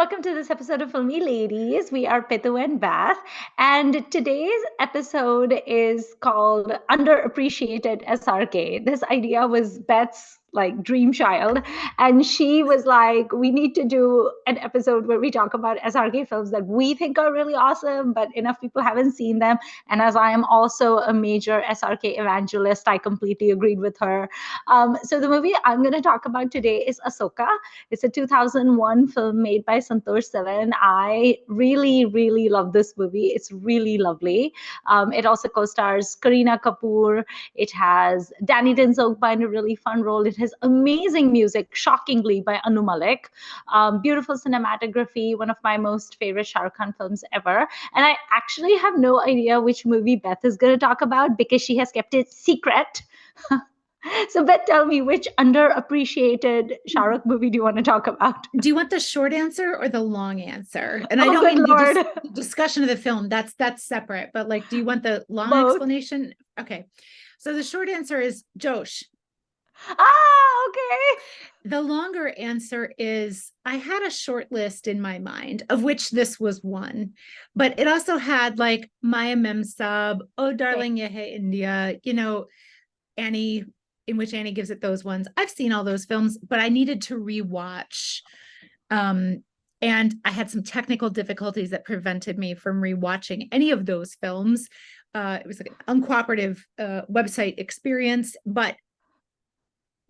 welcome to this episode of Filmi Ladies. We are Pitu and Beth, and today's episode is called Underappreciated SRK. This idea was Beth's dream child, and she was like, we need to do an episode where we talk about SRK films that we think are really awesome, but enough people haven't seen them. And as I am also a major SRK evangelist, I completely agreed with her. So the movie I'm going to talk about today is Asoka. It's a 2001 film made by Santosh Sevan. I really, really love this movie. It's really lovely. It also co-stars Kareena Kapoor. It has Danny Denzogba in a really fun role. It has amazing music, shockingly, by Anu Malik. Beautiful cinematography, one of my most favorite Shah Rukh Khan films ever. And I actually have no idea which movie Beth is going to talk about because she has kept it secret. So, Beth, tell me, which underappreciated Shah Rukh movie do you want to talk about? Do you want the short answer or the long answer? And I don't mean the discussion of the film. That's separate. But do you want the long explanation? Okay. So the short answer is Josh. Ah, okay. The longer answer is I had a short list in my mind, of which this was one. But it also had Maya Memsab, Oh Darling Yehe India, Annie, in which Annie gives it those ones. I've seen all those films, but I needed to rewatch. And I had some technical difficulties that prevented me from rewatching any of those films. It was an uncooperative website experience, but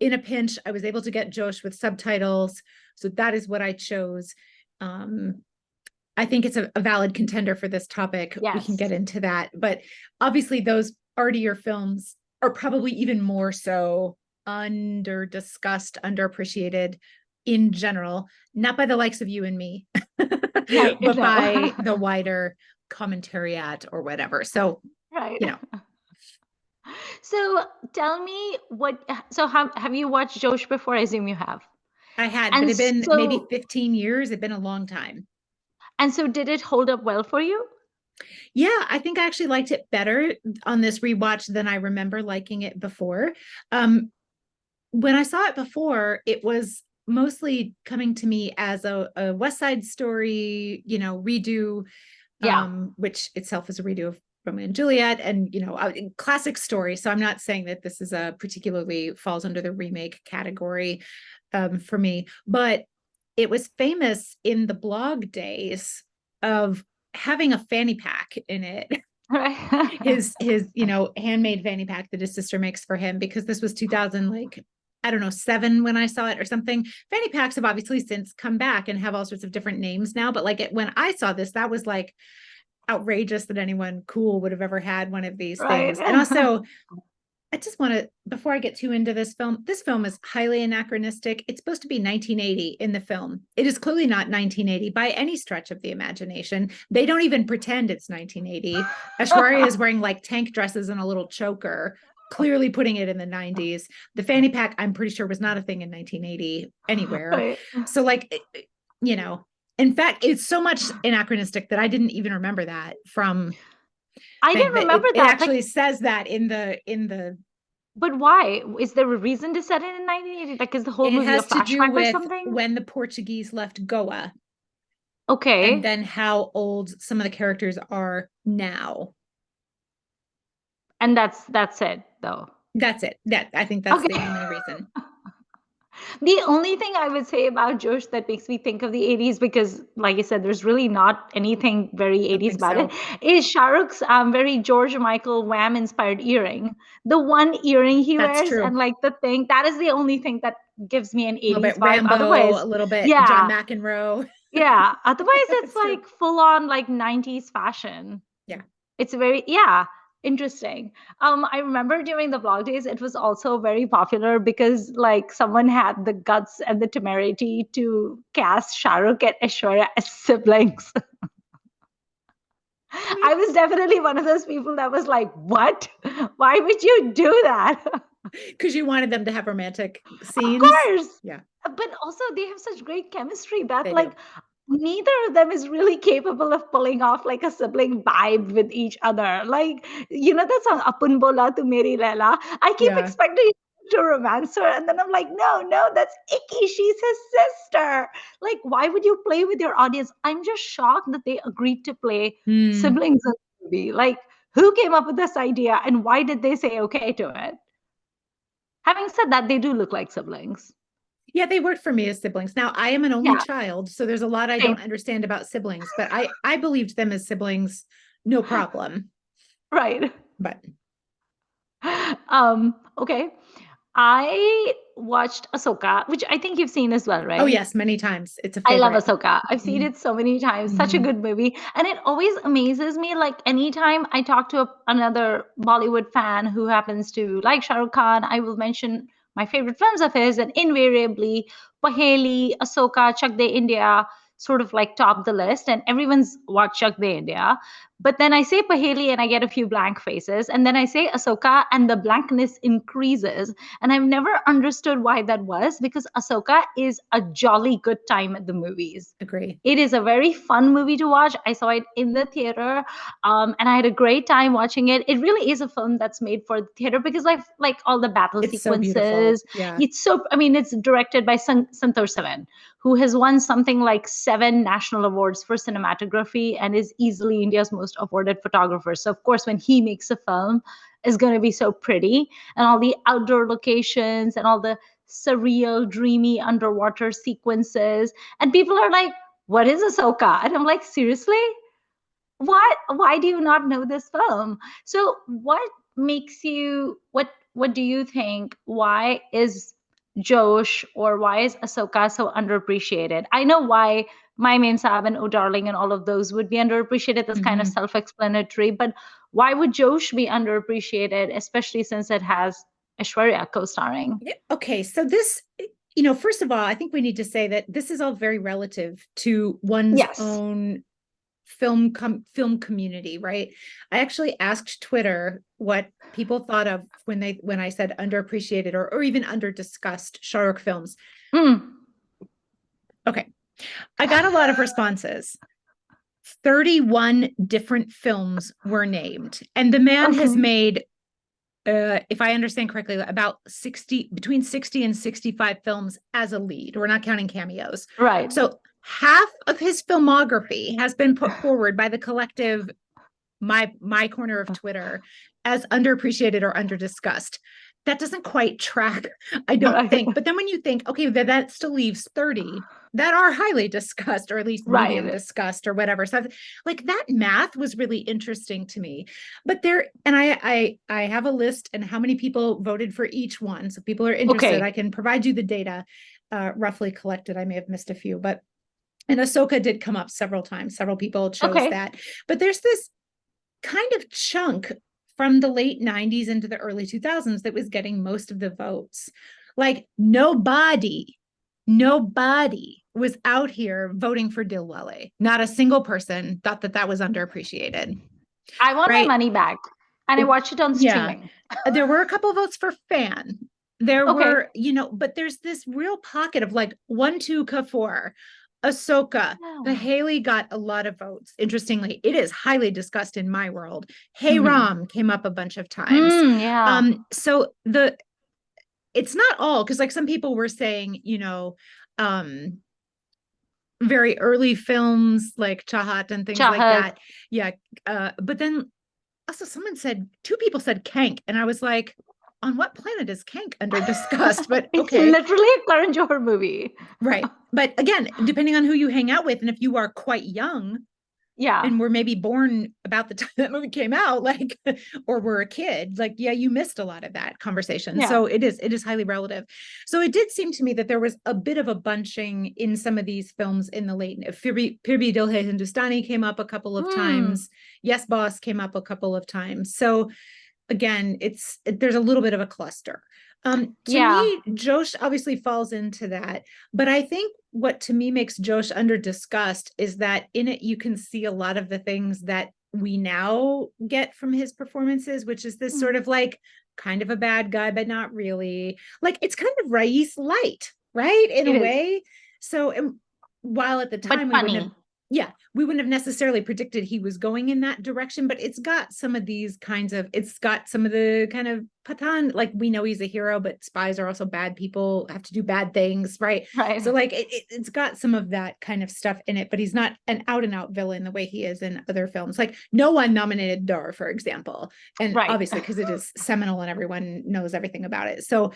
in a pinch, I was able to get Josh with subtitles. So that is what I chose. I think it's a valid contender for this topic. Yes. We can get into that. But obviously those artier films are probably even more so under-discussed, underappreciated in general, not by the likes of you and me, but by the wider commentariat or whatever. So, So tell me have you watched Josh before? I assume you have. I had, but it's been maybe 15 years. It's been a long time. And so did it hold up well for you? Yeah, I think I actually liked it better on this rewatch than I remember liking it before. When I saw it before, it was mostly coming to me as a West Side Story, redo, which itself is a redo of Romeo and Juliet, and a classic story. So I'm not saying that this is a particularly falls under the remake category for me, but it was famous in the blog days of having a fanny pack in it. Right. his handmade fanny pack that his sister makes for him, because this was 2000, I don't know, 7 when I saw it or something. Fanny packs have obviously since come back and have all sorts of different names now, but when I saw this, that was outrageous that anyone cool would have ever had one of these things. And also, I just want to, before I get too into this film is highly anachronistic. It's supposed to be 1980 in the film. It is clearly not 1980 by any stretch of the imagination. They don't even pretend it's 1980. Aishwarya is wearing tank dresses and a little choker, clearly putting it in the 90s. The fanny pack, I'm pretty sure, was not a thing in 1980 anywhere. Right. So in fact, it's so much anachronistic that I didn't even remember that from. I didn't remember that. It actually says that in the. But why? Is there a reason to set it in 1980? Is the whole movie a flashback or something? When the Portuguese left Goa. Okay. And then how old some of the characters are now. And that's it, though. That's it. I think that's the only reason. The only thing I would say about Josh that makes me think of the 80s, because like I said, there's really not anything very 80s about it, is Shah Rukh's very George Michael Wham inspired earring. The one earring he wears, true. And the thing, that is the only thing that gives me an 80s vibe. A little bit Rambo, otherwise, a little bit John McEnroe. Yeah. Otherwise, it's full on 90s fashion. Yeah. It's very, interesting. I remember during the blog days, it was also very popular because someone had the guts and the temerity to cast Shah Rukh and Aishwarya as siblings. I was definitely one of those people that was like, what? Why would you do that? Because you wanted them to have romantic scenes. Of course. Yeah. But also they have such great chemistry that neither of them is really capable of pulling off a sibling vibe with each other. That song Apun Bola Tu Meri Laila. I keep expecting to romance her. And then I'm like, no, that's icky. She's his sister. Like, why would you play with your audience? I'm just shocked that they agreed to play siblings in the movie. Like, who came up with this idea and why did they say okay to it? Having said that, they do look like siblings. Yeah, they worked for me as siblings. Now, I am an only Yeah, child, so there's a lot I same. don't understand about siblings, but I believed them as siblings, no problem. Right. But Okay. I watched Asoka, which I think you've seen as well, oh right? yes, many times. It's a I love favorite. Asoka. I've seen it so many times. Such a Mm-hmm. good movie. And it always amazes me. Like, anytime I talk to another Bollywood fan who happens to like Shah Rukh Khan, I will mention my favorite films of his, and invariably, Paheli, Asoka, Chak De India sort of like top the list. And everyone's watched Chak De India. But then I say Paheli and I get a few blank faces. And then I say Asoka and the blankness increases. And I've never understood why that was, because Ahsoka is a jolly good time at the movies. Agree. It is a very fun movie to watch. I saw it in the theater, and I had a great time watching it. It really is a film that's made for the theater because, like all the battle It's so beautiful. sequences, Yeah. it's so. I mean, it's directed by Santosh Seven, who has won something like 7 national awards for cinematography and is easily India's most awarded photographer. So of course, when he makes a film, it's going to be so pretty, and all the outdoor locations and all the surreal, dreamy underwater sequences. And people are like, what is Ahsoka? And I'm like, seriously? What? Why do you not know this film? So what makes you what do you think? Why is Josh or why is Ahsoka so underappreciated? I know why My Main Saab and Oh Darling and all of those would be underappreciated. That's kind of Mm-hmm. self-explanatory. But why would Josh be underappreciated, especially since it has Aishwarya co-starring? Yeah, okay, so this, first of all, I think we need to say that this is all very relative to one's Yes. own film community, right? I actually asked Twitter what people thought of when I said underappreciated or even under discussed Shah Rukh films. Mm. Okay, I got a lot of responses. 31 different films were named, and the man has Okay. made if I understand correctly, about between 60 and 65 films as a lead. We're not counting cameos. Right. So half of his filmography has been put forward by the collective my corner of Twitter as underappreciated or underdiscussed. That doesn't quite track, I don't Right. think. But then when you think, okay, that still leaves 30 that are highly discussed or at least medium Right. discussed or whatever. So like that math was really interesting to me. But there, and I have a list and how many people voted for each one. So people are interested. Okay. I can provide you the data roughly collected. I may have missed a few, but and Asoka did come up several times. Several people chose Okay. that. But there's this kind of chunk from the late 90s into the early 2000s that was getting most of the votes. Like nobody was out here voting for Dilwale. Not a single person thought that was underappreciated, I want my right? money back. And I watch it on Yeah. streaming. There were a couple of votes for Fan. There Okay. were, but there's this real pocket of like 1-2 Kafour, Asoka. The Yeah. Haley got a lot of votes. Interestingly, it is highly discussed in my world. Hey Mm-hmm. Ram came up a bunch of times. Yeah. So it's not all because like some people were saying, very early films like Chahat and things like Chahat. that. Yeah. But then also two people said Kank, and I was like, on what planet is Kank under discussed? But It's okay, literally a Karan Johar movie. right. But again, depending on who you hang out with, and if you are quite young Yeah. and were maybe born about the time that movie came out, like, or were a kid, like, yeah, you missed a lot of that conversation. Yeah. So it is highly relative. So it did seem to me that there was a bit of a bunching in some of these films in the late. Phir Bhi Dil Hai Hindustani came up a couple of times. Yes Boss came up a couple of times. So again, there's a little bit of a cluster. To Yeah. me, Josh obviously falls into that, but I think what to me makes Josh under discussed is that in it you can see a lot of the things that we now get from his performances, which is this sort of like kind of a bad guy, but not really. Like it's kind of Rais light, right? In a It is. way. So while at the But time we wouldn't have, funny. we wouldn't have necessarily predicted he was going in that direction, but it's got some of the kind of patan, like we know he's a hero, but spies are also bad people, have to do bad things, right? Right. So like it's got some of that kind of stuff in it, but he's not an out and out villain the way he is in other films. Like no one nominated Dur, for example, and Right. obviously because it is seminal and everyone knows everything about it. So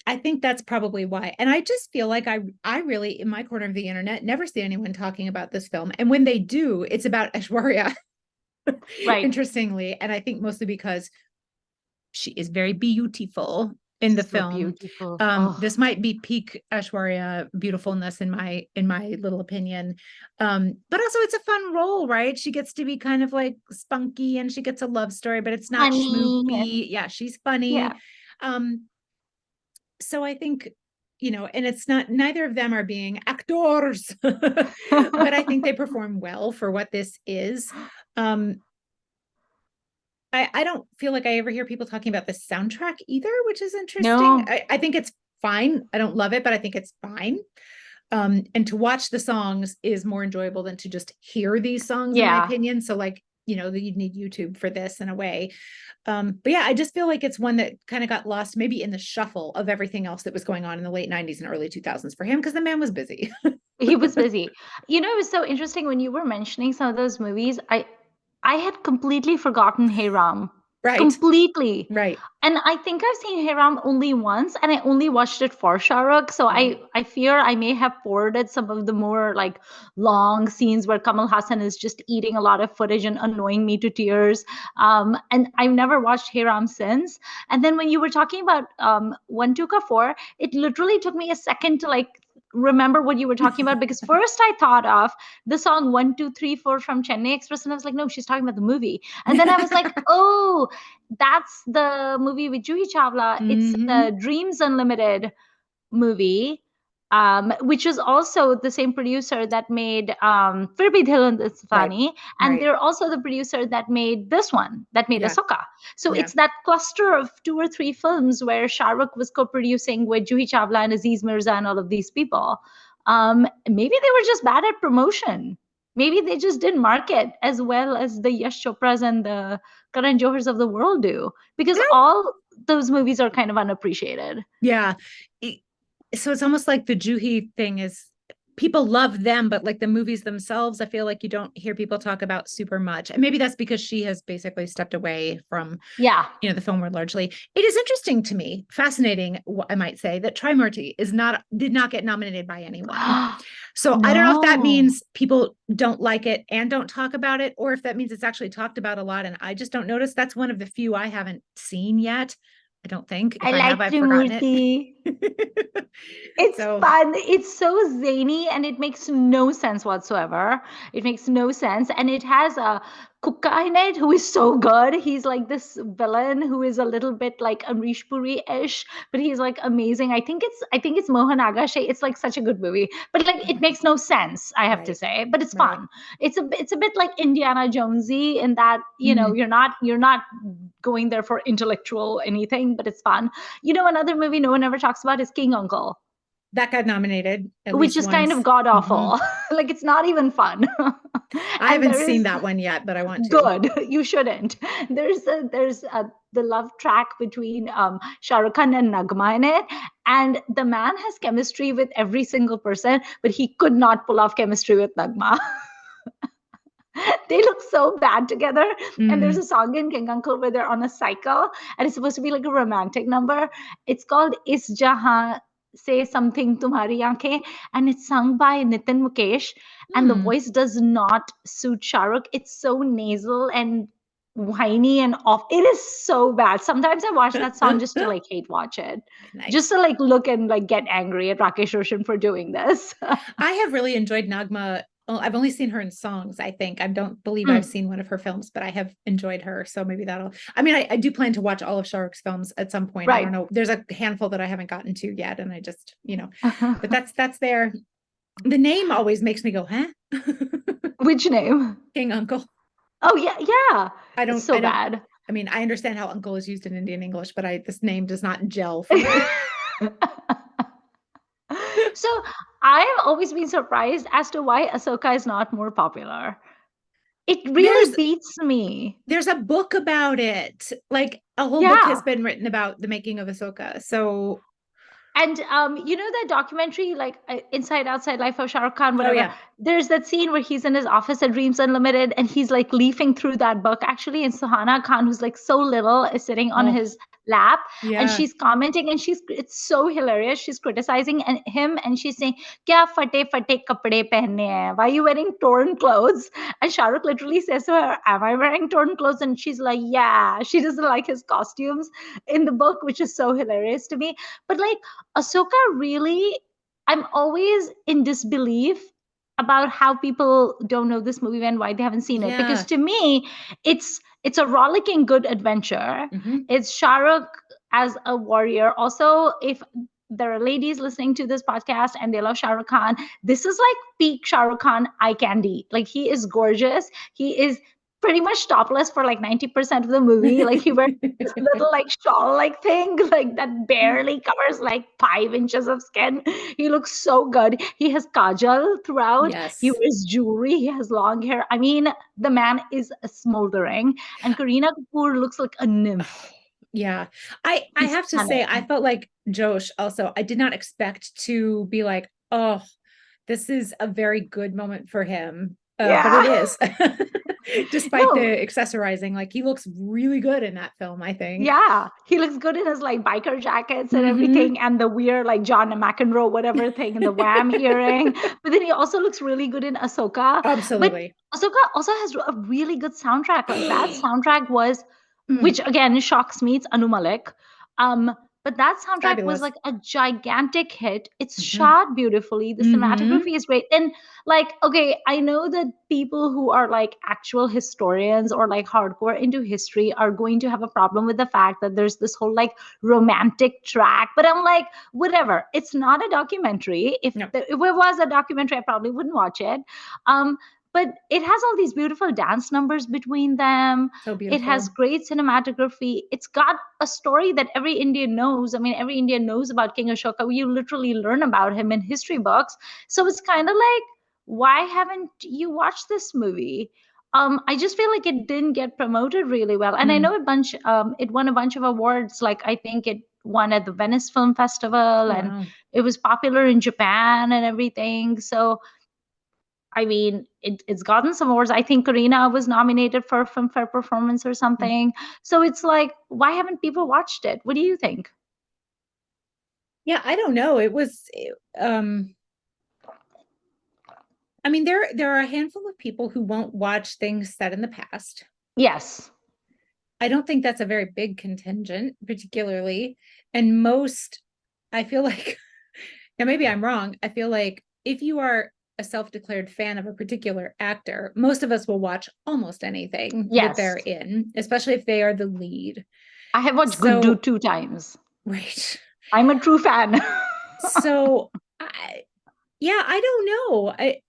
I think that's probably why. And I just feel like I really, in my corner of the internet, never see anyone talking about this film. And when they do, it's about Aishwarya, Right. interestingly. And I think mostly because she is very beautiful in the So film. beautiful. Oh, This might be peak Aishwarya beautifulness in my little opinion. But also it's a fun role, right? She gets to be kind of like spunky and she gets a love story, but it's not funny and schmoopy. Yeah, she's funny. yeah. Um, so I think, and it's not, neither of them are being actors, but I think they perform well for what this is. I don't feel like I ever hear people talking about the soundtrack either, which is interesting. No. I think it's fine. I don't love it, but I think it's fine. And to watch the songs is more enjoyable than to just hear these songs, in my Yeah. opinion. So like, you'd need YouTube for this in a way. But yeah, I just feel like it's one that kind of got lost maybe in the shuffle of everything else that was going on in the late 90s and early 2000s for him because the man was busy. He was busy. It was so interesting when you were mentioning some of those movies. I had completely forgotten Hey Ram. Right. Completely. Right. And I think I've seen Hey Ram only once and I only watched it for Shah Rukh. So Right. I fear I may have forwarded some of the more like long scenes where Kamal Hassan is just eating a lot of footage and annoying me to tears. And I've never watched Hey Ram since. And then when you were talking about One Tuka Four, it literally took me a second to like remember what you were talking about because first I thought of the song 1 2 3 4 from Chennai Express and I was like, no, she's talking about the movie. And then I was like, oh, that's the movie with Juhi Chawla. It's Mm-hmm. the Dreams Unlimited movie, which is also the same producer that made Fir Bhi Dil Right. Hindustani, and Right. they're also the producer that made this one, that made Yeah. Asoka. So Yeah. it's that cluster of 2 or 3 films where Shah Rukh was co-producing with Juhi Chawla and Aziz Mirza and all of these people. Maybe they were just bad at promotion. Maybe they just didn't market as well as the Yash Chopras and the Karan Johars of the world do, because You all those movies are kind of unappreciated. Yeah. So it's almost like the Juhi thing is people love them, but like the movies themselves, I feel like you don't hear people talk about super much. And maybe that's because she has basically stepped away from, Yeah. the film world largely. It is interesting to me, fascinating, I might say, that Trimurti did not get nominated by anyone. So I don't know if that No. means people don't like it and don't talk about it, or if that means it's actually talked about a lot and I just don't notice. That's one of the few I haven't seen yet. I don't think. I If I have, like I've forgotten Trimurti. it. It's So fun. It's so zany and it makes no sense whatsoever. It makes no sense. And it has a Kukka in it who is so good. He's like this villain who is a little bit like Amrish Puri-ish, but he's like amazing. I think it's Mohan Agashe. It's like such a good movie. But like it makes no sense, I have to right, say. But it's right. fun. It's a bit like Indiana Jonesy in that, Mm, you're not going there for intellectual anything, but it's fun. Another movie no one ever talks about is King Uncle, that got nominated at which least is kind of once. god Hmm. awful. Like it's not even fun. I And haven't there seen is that one yet, but I want to. good. You shouldn't. There's the love track between Shah Rukh Khan and Nagma in it, and the man has chemistry with every single person, but he could not pull off chemistry with Nagma. They look so bad together. And there's Mm. a song in King Uncle where they're on a cycle, and it's supposed to be like a romantic number. It's called Is Jahan Say Something Tumhari Aankhein, and it's sung by Nitin Mukesh. And the Hmm. voice does not suit Shah Rukh. It's so nasal and whiny and off. It is so bad. Sometimes I watch that song just to like hate watch it, just Nice. to like look and like get angry at Rakesh Roshan for doing this. I have really enjoyed Nagma. Well, I've only seen her in songs, I think. I don't believe I've Mm, seen one of her films, but I have enjoyed her. So maybe that'll, I mean, I do plan to watch all of Shah Rukh's films at some point. I right. don't know. There's a handful that I haven't gotten to yet. And I just, but that's there. The name always makes me go, huh? Which name? King Uncle. Oh yeah, yeah. I It's don't, I so don't, bad. I mean, I understand how uncle is used in Indian English, but this name does not gel for me. So I've always been surprised as to why Asoka is not more popular. It There's really beats me. there's a book about it. Like a whole book has Yeah. been written about the making of Ahsoka. So, And you know that documentary, like Inside Outside Life of Shah Rukh Khan, oh whatever. yeah. There's that scene where he's in his office at Dreams Unlimited, and he's like leafing through that book. Actually, and Suhana Khan, who's like so little, is sitting on Oh, his lap, and yeah. she's commenting, and it's so hilarious. She's criticizing him, and she's saying, "Kya fate fate kapde pehne hain? Why are you wearing torn clothes?" And Shah Rukh literally says to her, "Am I wearing torn clothes?" And she's like, "Yeah." She doesn't like his costumes in the book, which is so hilarious to me. But like Ahsoka really, I'm always in disbelief about how people don't know this movie and why they haven't seen it. Because Yeah. to me, it's a rollicking good adventure. Hmm. It's Shah Rukh as a warrior. Also, if there are ladies listening to this podcast and they love Shah Rukh Khan, this is like peak Shah Rukh Khan eye candy. Like he is gorgeous. He is pretty much topless for like 90% of the movie. Like he wears this little like shawl like thing like that barely covers like 5 inches of skin. He looks so good. He has kajal throughout. He Yes. wears jewelry. He has long hair. I mean, the man is smoldering. And Kareena Kapoor looks like a nymph. Yeah. I She's have to say, I stunning. felt like Josh also, I did not expect to be like, oh, this is a very good moment for him. But it Yeah. is. Despite the No, accessorizing, like he looks really good in that film, I think. yeah, he looks good in his like biker jackets and Hmm. everything, and the weird like John McEnroe whatever thing, and the Wham earring. But then he also looks really good in Ahsoka. But Absolutely. Ahsoka also has a really good soundtrack. Like that soundtrack was, Mm, which again shocks me. It's Anu Malik. But that soundtrack was fabulous. like a gigantic hit. It's Hmm. shot beautifully. The Hmm. cinematography is great. And like, okay, I know that people who are like actual historians or like hardcore into history are going to have a problem with the fact that there's this whole like romantic track. But I'm like, whatever. It's not a documentary. No, If it was a documentary, I probably wouldn't watch it. Um, but it has all these beautiful dance numbers between them. so It has beautiful. great cinematography. It's got a story that every Indian knows. I mean, every Indian knows about King Ashoka. You literally learn about him in history books. So it's kind of like, why haven't you watched this movie? I just feel like it didn't get promoted really well. And I know Mm. it won a bunch of awards. Like I think it won at the Venice Film Festival, Oh, and wow. it was popular in Japan and everything. So I mean, it's gotten some awards. I think Karina was nominated for a Filmfare performance or Mm. something. So it's like, why haven't people watched it? What do you think? Yeah, I don't know. Um, I mean, there are a handful of people who won't watch things set in the past. Yes. I don't think that's a very big contingent, particularly. And most, I feel like, now maybe I'm wrong. I feel like if you are a self-declared fan of a particular actor, most of us will watch almost anything that Yes. they're in, especially if they are the lead. I have watched Guddu So, 2 times. right. I'm a true fan. So, yeah, I don't know. I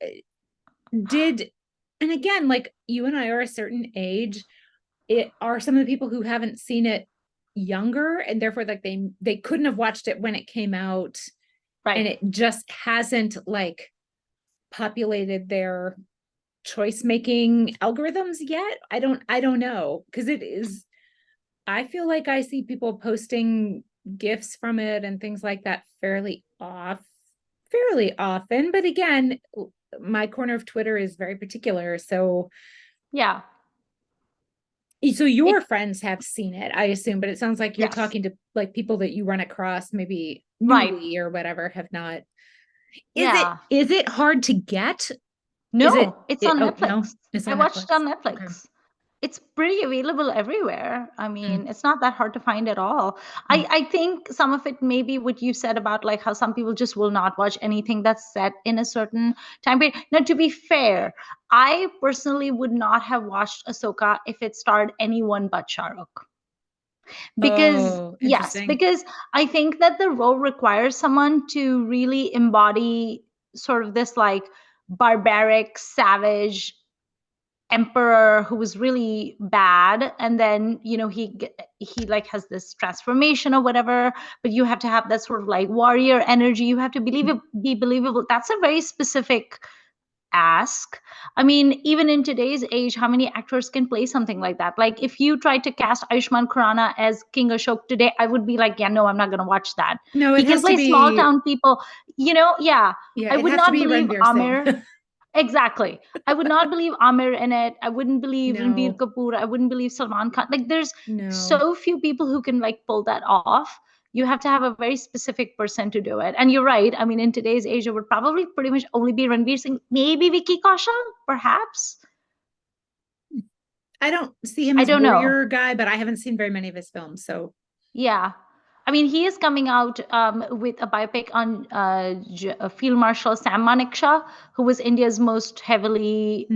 did, and again, like you and I are a certain age. It are some of the people who haven't seen it younger, and therefore like they couldn't have watched it when it came out, and Right. it just hasn't like populated their choice making algorithms yet. I don't know, because it is, I feel like I see people posting gifs from it and things like that fairly often. But again, my corner of Twitter is very particular. Yeah. So It, your friends have seen it, I assume, but it sounds like you're yes. talking to like people that you run across maybe Right. newly or whatever have not. Is it Yeah. is it hard to get? Is it, No, it's on oh no, Netflix. it's I on watched it Netflix. on Okay. Netflix. It's pretty available everywhere. I Mm, mean, it's not that hard to find at all. mm. I think some of it may be what you said about like how some people just will not watch anything that's set in a certain time period. Now, to be fair, I personally would not have watched Ahsoka if it starred anyone but Shah Rukh. Because, Oh, yes, interesting. because I think that the role requires someone to really embody sort of this like barbaric, savage emperor who was really bad, and then he like has this transformation or whatever, but you have to have that sort of like warrior energy. You have to be believable. That's a very specific ask. I mean, even in today's age, how many actors can play something like that? Like, if you tried to cast Ayushmann Khurrana as King Ashok today, I would be like, yeah, no, I'm not going to watch that. No, He it can has to play small be, town people, yeah. yeah, I it would has to not be believe Ranveer Singh. Amir. Exactly. I would not believe Amir in it. I wouldn't believe Ranbir No, Kapoor. I wouldn't believe Salman Khan. Like, there's no. so few people who can like pull that off. You have to have a very specific person to do it. And you're right. I mean, in today's age, it would probably pretty much only be Ranveer Singh, maybe Vicky Kaushal, perhaps. I don't see him I as don't know. warrior guy, but I haven't seen very many of his films. So Yeah. I mean, he is coming out with a biopic on Field Marshal Sam Manekshaw, who was India's most heavily,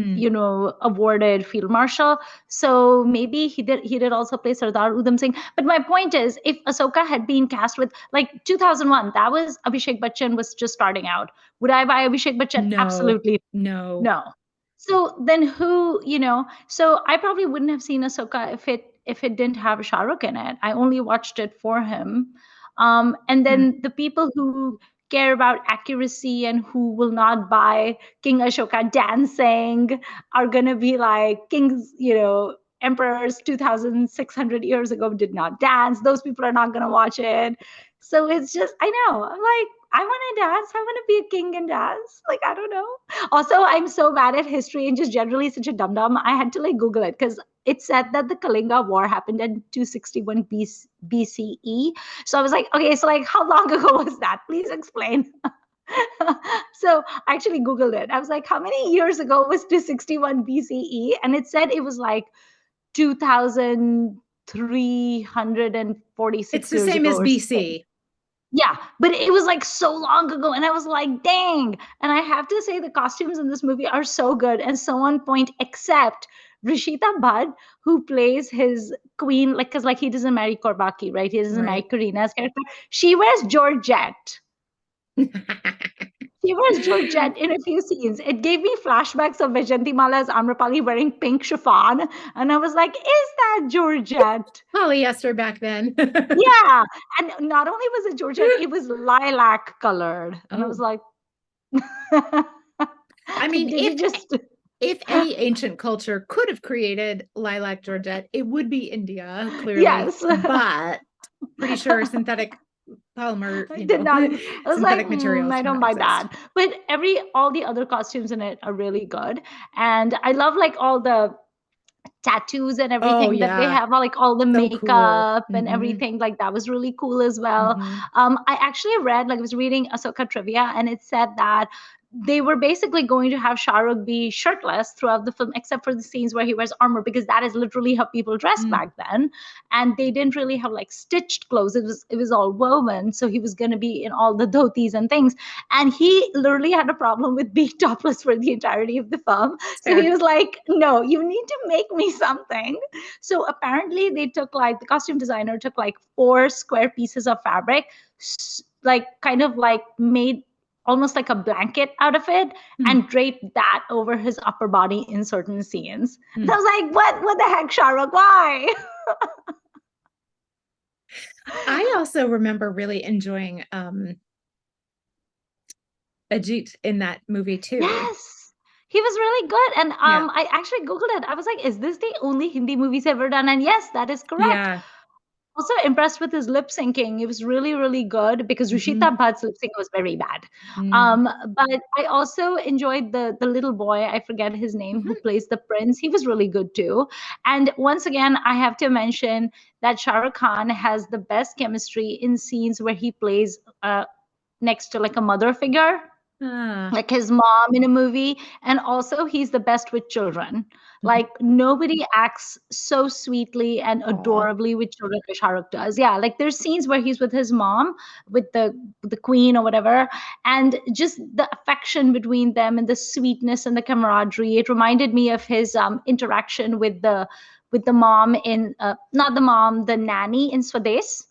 awarded Field Marshal. So maybe he did also play Sardar Udham Singh. But my point is, if Asoka had been cast with like 2001, that was Abhishek Bachchan was just starting out. Would I buy Abhishek Bachchan? no, Absolutely no. no. So then who, so I probably wouldn't have seen Ahsoka if it didn't have Shah Rukh in it. I only watched it for him. And then the people who care about accuracy and who will not buy King Ashoka dancing are gonna be like kings, emperors 2,600 years ago did not dance. Those people are not gonna watch it. So it's just, I know, I'm like, I want to dance. I want to be a king and dance. Like, I don't know. Also, I'm so bad at history and just generally such a dum dum. I had to like Google it because it said that the Kalinga War happened in 261 BCE. So I was like, okay, so like how long ago was that? Please explain. So I actually Googled it. I was like, how many years ago was 261 BCE? And it said it was like 2,346 It's the years same ago as or something. BC. Yeah, but it was like so long ago, and I was like, dang. And I have to say, the costumes in this movie are so good and so on point, except Rishita Bhatt, who plays his queen, like, because like he doesn't marry Korbaki, right? He doesn't marry Right. Karina's character. She wears Georgette. She wears Georgette in a few scenes. It gave me flashbacks of Vajanti Mala as Amrapali wearing pink chiffon. And I was like, is that Georgette? Polyester back then. Yeah. And not only was it Georgette, it was lilac colored. And I was Oh. like, I mean, did you just if any ancient culture could have created lilac Georgette, it would be India, clearly. Yes. But pretty sure synthetic polymer, Did not. I was synthetic like, materials I do don't not buy exist. that. But all the other costumes in it are really good, and I love like all the tattoos and Oh everything that they yeah, have, like all the so cool. makeup and everything. Like that was really cool as well. I actually read, like I was reading Ahsoka trivia, and it said that they were basically going to have Shah Rukh be shirtless throughout the film, except for the scenes where he wears armor, because that is literally how people dressed back then. And they didn't really have like stitched clothes. It was all woven. So he was going to be in all the dhotis and things. And he literally had a problem with being topless for the entirety of the film. So he was like, no, you need to make me something. So apparently they took like, the costume designer took like 4 square pieces of fabric, like kind of like made almost like a blanket out of it and draped that over his upper body in certain scenes. And I was like, what the heck, Shah Rukh? Why? I also remember really enjoying Ajit in that movie too. Yes. He was really good. And I actually Googled it. I was like, is this the only Hindi movies ever done? And yes, that is correct. Yeah. Also impressed with his lip syncing. It was really, really good because Rushita Bhatt's lip sync was very bad. But I also enjoyed the little boy, I forget his name, who plays the prince. He was really good too. And once again, I have to mention that Shah Rukh Khan has the best chemistry in scenes where he plays next to like a mother figure. Like his mom in a movie, and also he's the best with children. Like nobody acts so sweetly and adorably with children as Shah Rukh does. Yeah, like there's scenes where he's with his mom, with the queen or whatever, and just the affection between them and the sweetness and the camaraderie. It reminded me of his interaction with the mom in not the mom, the nanny in Swades.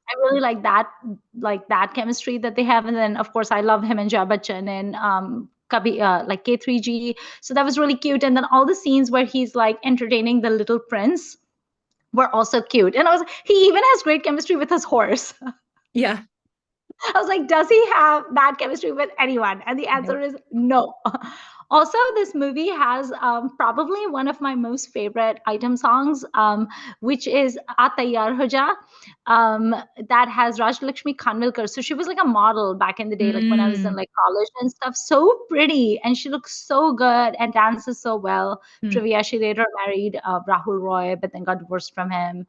I really like that chemistry that they have. And then of course I love him and Jaya Bachchan and like K3G. So that was really cute. And then all the scenes where he's like entertaining the little prince were also cute. And he even has great chemistry with his horse. Yeah. I was like, does he have bad chemistry with anyone? And the answer Nope. is no. Also, this movie has probably one of my most favorite item songs, which is Atayar Hoja, that has Rajlakshmi Khanvilkar. So she was like a model back in the day, like when I was in Mm. like college and stuff. So pretty, and she looks so good and dances so well. Mm. Trivia: she later married Rahul Roy, but then got divorced from him.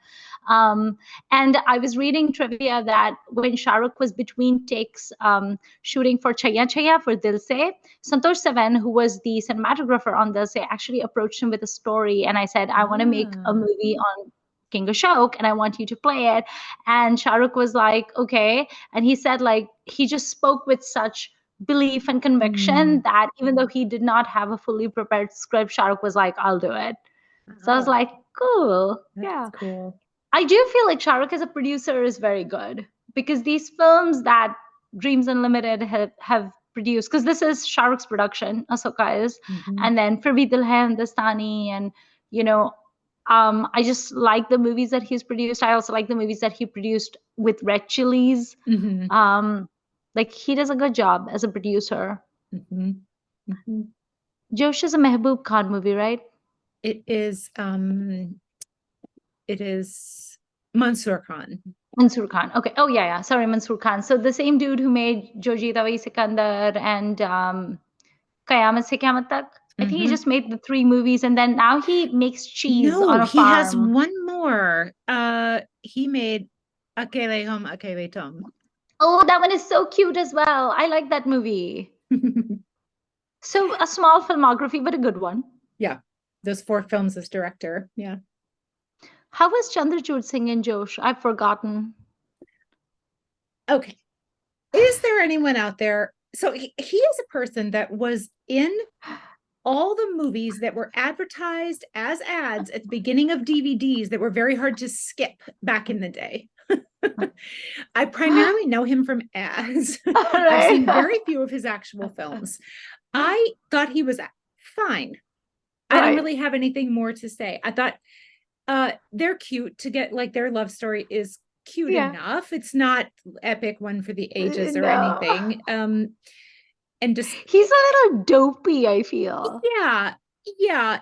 Um, and I was reading trivia that when Shah Rukh was between takes shooting for Chaya Chaya for Dil Se, Santosh Seven, who was the cinematographer on Dil Se, actually approached him with a story. And I said, I want to make a Ah. movie on King Ashok and I want you to play it. And Shah Rukh was like, okay. And he said, like, he just spoke with such belief and conviction Mm. that even though he did not have a fully prepared script, Shah Rukh was like, I'll do it. So I was Oh, like, cool. that's Yeah. cool. I do feel like Shah Rukh as a producer is very good because these films that Dreams Unlimited have produced, because this is Shah Rukh's production, Asoka is, Mhm. and then Fir Bhi Dil Hai Hindustani, and you know, I just like the movies that he's produced. I also like the movies that he produced with Red Chilies. Mhm. Like he does a good job as a producer. Mhm. Mhm. Josh is a Mehboob Khan movie, right? It is Mansoor Khan. Mansoor Khan. Okay. Oh yeah, yeah. Sorry, Mansoor Khan. So the same dude who made Jo Jeeta Wahi Sikandar and Kayamat Se Kyamat Tak. I think he Mhm. just made the three movies, and then now he makes cheese No, on a he has farm. one more. He made Akele Hum Akele Tum. Oh, that one is so cute as well. I like that movie. So a small filmography, but a good one. Yeah, those 4 films as director. Yeah. How was Chandrachud Singh in Josh? I've forgotten. Okay. Is there anyone out there? So he is a person that was in all the movies that were advertised as ads at the beginning of DVDs that were very hard to skip back in the day. I primarily know him from ads. All I've right. seen very few of his actual films. I thought he was fine. I don't Right. really have anything more to say. I thought they're cute to get, like, their love story is cute Yeah. enough. It's not epic one for the ages or No. anything. And just He's a little dopey, I feel. yeah, yeah,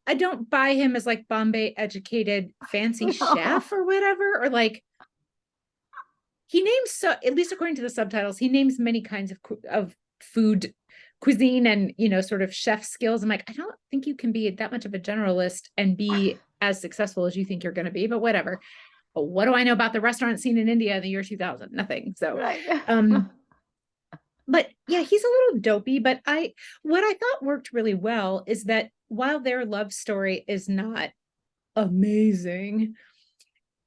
I don't buy him as like Bombay educated fancy No. chef or whatever, or like he names, so at least according to the subtitles, he names many kinds of food cuisine and sort of chef skills. I'm like, I don't think you can be that much of a generalist and be as successful as you think you're going to be, but whatever. But what do I know about the restaurant scene in India in the year 2000? Nothing. So Right. um but yeah, he's a little dopey, but what I thought worked really well is that while their love story is not amazing,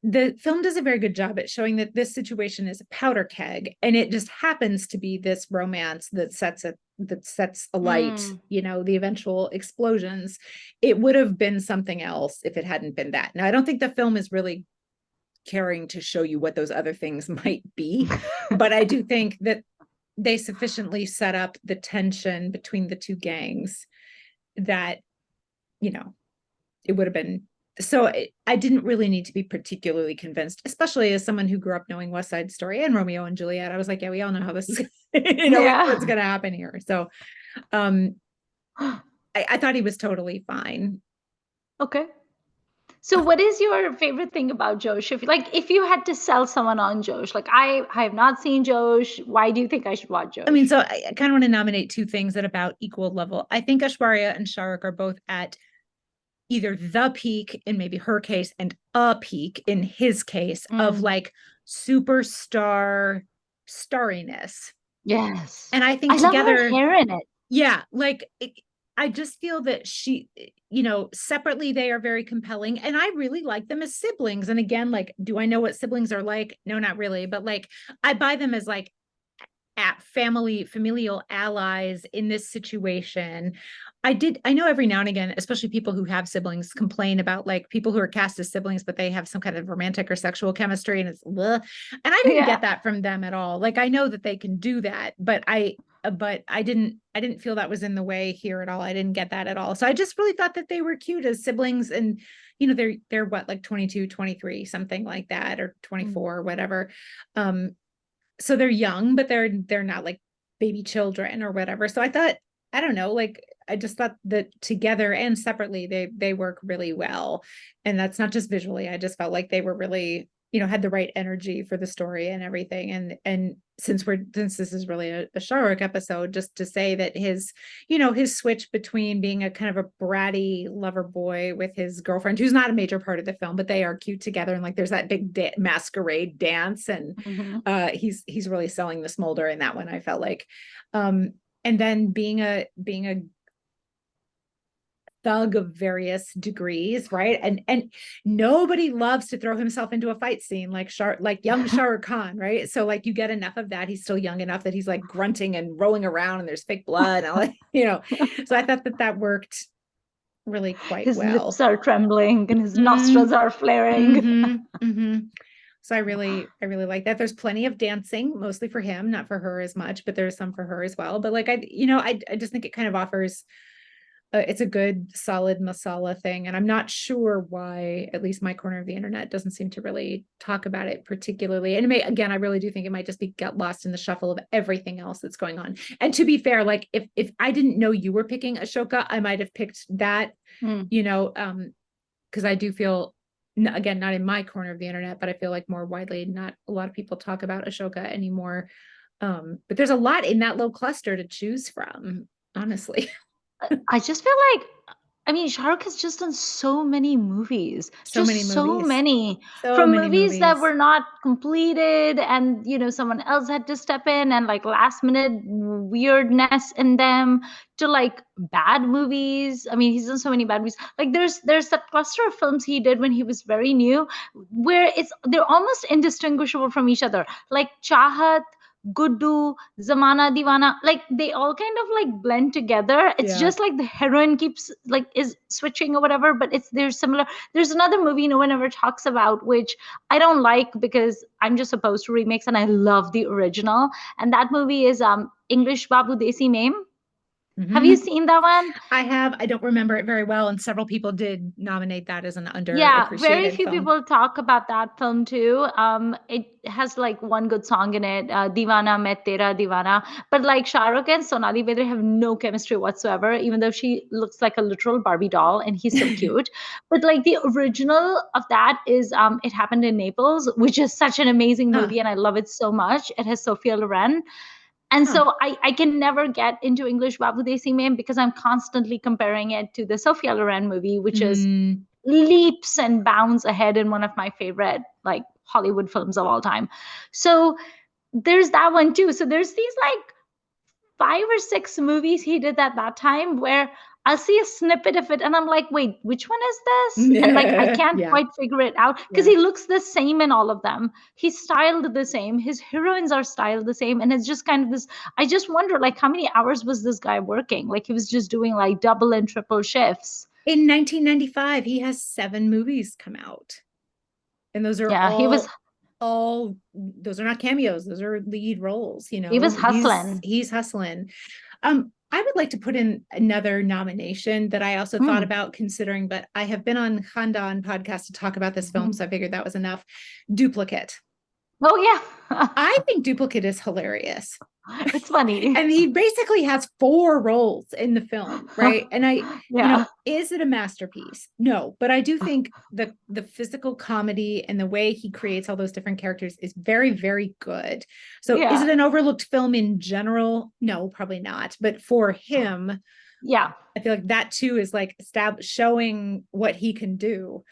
the film does a very good job at showing that this situation is a powder keg, and it just happens to be this romance that sets alight, Mm. the eventual explosions. It would have been something else if it hadn't been that. Now, I don't think the film is really caring to show you what those other things might be, but I do think that they sufficiently set up the tension between the two gangs that, it would have been. So I didn't really need to be particularly convinced, especially as someone who grew up knowing West Side Story and Romeo and Juliet. I was like, yeah, we all know how this is, what's Yeah. going to happen here. So um, I thought he was totally fine. Okay. So what is your favorite thing about Josh? If you had to sell someone on Josh, like I have not seen Josh, why do you think I should watch I mean, Josh? so I kind of want to nominate two things at about equal level. I think Ashwarya and Shah Rukh are both at either the peak in maybe her case and a peak in his case of Mm. like superstar starriness. Yes. And I I think love her together, hair in it. yeah, like I just feel that separately they are very compelling, and I really like them as siblings. And again, like, do I know what siblings are like? No, not really, but like I buy them as like at familial allies in this situation. I know every now and again, especially people who have siblings complain about like people who are cast as siblings, but they have some kind of romantic or sexual chemistry and it's bleh. And I didn't Yeah. get that from them at all. Like I know that they can do that, but but I didn't feel that was in the way here at all. I didn't get that at all. So I just really thought that they were cute as siblings, and they're what, like 22, 23, something like that, or 24 or whatever. So they're young, but they're not like baby children or whatever. So I thought, I don't know, like I just thought that together and separately they work really well. And that's not just visually. I just felt like they were really, had the right energy for the story and everything. And since this is really a Shahrukh episode, just to say that his switch between being a kind of a bratty lover boy with his girlfriend, who's not a major part of the film, but they are cute together. And like there's that big masquerade dance, and he's really selling the smolder in that one, I felt like. And then being a thug of various degrees, right? And nobody loves to throw himself into a fight scene like young Shah Rukh Khan, right? So like you get enough of that. He's still young enough that he's like grunting and rolling around, and there's fake blood, and like, So I thought that worked really quite his well. lips are trembling and his nostrils are flaring. So I really like that. There's plenty of dancing, mostly for him, not for her as much, but there's some for her as well. But like I just think it kind of offers it's a good solid masala thing. And I'm not sure why, at least my corner of the internet doesn't seem to really talk about it particularly. And again, I really do think it might just be get lost in the shuffle of everything else that's going on. And to be fair, like if I didn't know you were picking Ashoka, I might have picked that, because I do feel, again, not in my corner of the internet, but I feel like more widely, not a lot of people talk about Ashoka anymore. But there's a lot in that little cluster to choose from, honestly. I just feel like, Shah Rukh has just done so many movies. So many. From movies that were not completed, and someone else had to step in, and like last minute weirdness in them, to like bad movies. He's done so many bad movies. Like there's that cluster of films he did when he was very new, where they're almost indistinguishable from each other. Like Chahat, Guddu, Zamana Divana, like they all kind of like blend together. It's just like the heroine keeps like is switching or whatever, but they're similar. There's another movie no one ever talks about, which I don't like because I'm just opposed to remakes, and I love the original. And that movie is English Babu Desi Mame. Have you seen that one? I have. I don't remember it very well, and several people did nominate that as an underappreciated Yeah, very few film. people talk about that film too. It has like one good song in it, Divana Main Tera Divana. But like Shah Rukh and Sonali Bedre have no chemistry whatsoever, even though she looks like a literal Barbie doll and he's so cute. But like the original of that is It Happened in Naples, which is such an amazing movie, and I love it so much. It has Sophia Loren. And so I can never get into English Babu Desi Mame because I'm constantly comparing it to the Sophia Loren movie, which is leaps and bounds ahead in one of my favorite like Hollywood films of all time. So there's that one too. So there's these like 5 or 6 movies he did at that time where I'll see a snippet of it and I'm like, wait, which one is this? And like, I can't quite figure it out because he looks the same in all of them. He's styled the same. His heroines are styled the same. And it's just kind of this, I just wonder like how many hours was this guy working? Like he was just doing like double and triple shifts. In 1995, he has 7 movies come out. And those are those are not cameos. Those are lead roles, He was hustling. He's hustling. I would like to put in another nomination that I also thought about considering, but I have been on Khandan podcast to talk about this film, so I figured that was enough. Duplicate. Oh, yeah. I think Duplicate is hilarious. It's funny. And he basically has 4 roles in the film, right? And is it a masterpiece? No, but I do think the physical comedy and the way he creates all those different characters is very, very good. So is it an overlooked film in general? No, probably not. But for him, I feel like that too is like showing what he can do.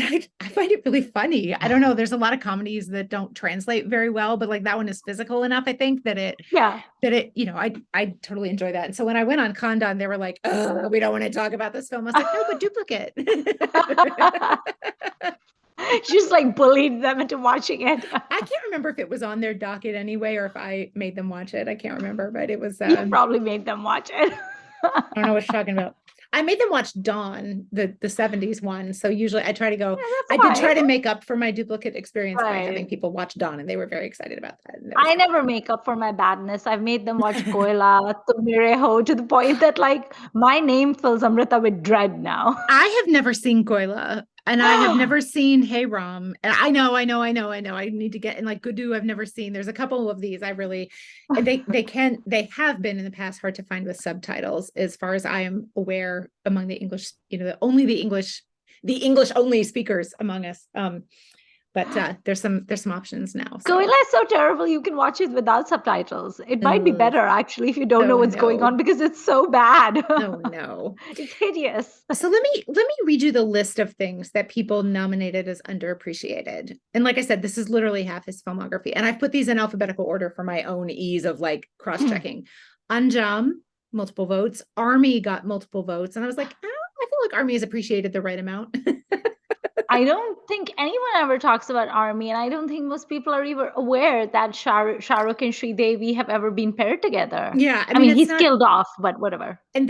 I find it really funny. I don't know. There's a lot of comedies that don't translate very well, but like that one is physical enough, I think, that it, I totally enjoy that. And so when I went on Khandan, they were like, oh, we don't want to talk about this film. I was like, no, but Duplicate. Just like bullied them into watching it. I can't remember if it was on their docket anyway, or if I made them watch it. I can't remember, but it was. You probably made them watch it. I don't know what you're talking about. I made them watch Dawn, the 70s one. So usually I try to go, Yeah, I that's did fine. try to make up for my duplicate experience by having Right. people watch Dawn, and they were very excited about that. And that was I fun. never make up for my badness. I've made them watch Koila, Tumire to the point that like my name fills Amrita with dread now. I have never seen Koila, and I have never seen Hey Ram. And I know. I need to get in like Gudu. I've never seen. There's a couple of these. I really, they have been in the past hard to find with subtitles, as far as I am aware, among the English, only the English only speakers among us. But there's some options now. So Koila is so terrible you can watch it without subtitles. It might be ugh. better actually if you don't know Oh what's going no. on because it's so bad. Oh no. It's hideous. So let me read you the list of things that people nominated as underappreciated. And like I said, this is literally half his filmography. And I've put these in alphabetical order for my own ease of like cross-checking. Anjam, multiple votes. Army got multiple votes. And I was like, oh, I feel like Army is appreciated the right amount. I don't think anyone ever talks about Army, and I don't think most people are even aware that Shahrukh and Sridevi have ever been paired together. Yeah, I I mean mean, it's he's not, killed off, but whatever. and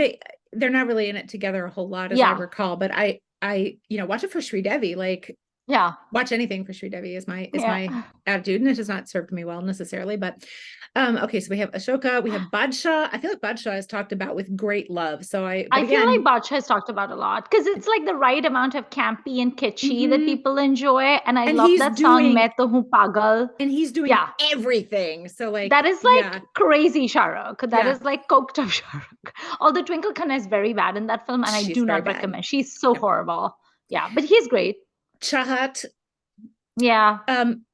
they're not really in it together a whole lot as I Yeah, recall, but I watch it for Sridevi. Like yeah, watch anything for Sridevi is yeah. my attitude, and it has not served me well necessarily. But okay, so we have Ashoka, we have Badshah. I feel like Badshah is talked about with great love. But I feel like again, Bacha has talked about a lot because it's like the right amount of campy and kitschy that mhm. people enjoy. And I and love he's that song, doing Main To Hoon Pagal. and he's doing Yeah, everything. So like, that is yeah, like crazy Shahrukh. That yeah, is like coked up Shahrukh. Although Twinkle Khanna is very bad in that film, and I she's do very not bad. recommend. She's so Yeah. horrible. Yeah, but he's great. Chahat. Yeah,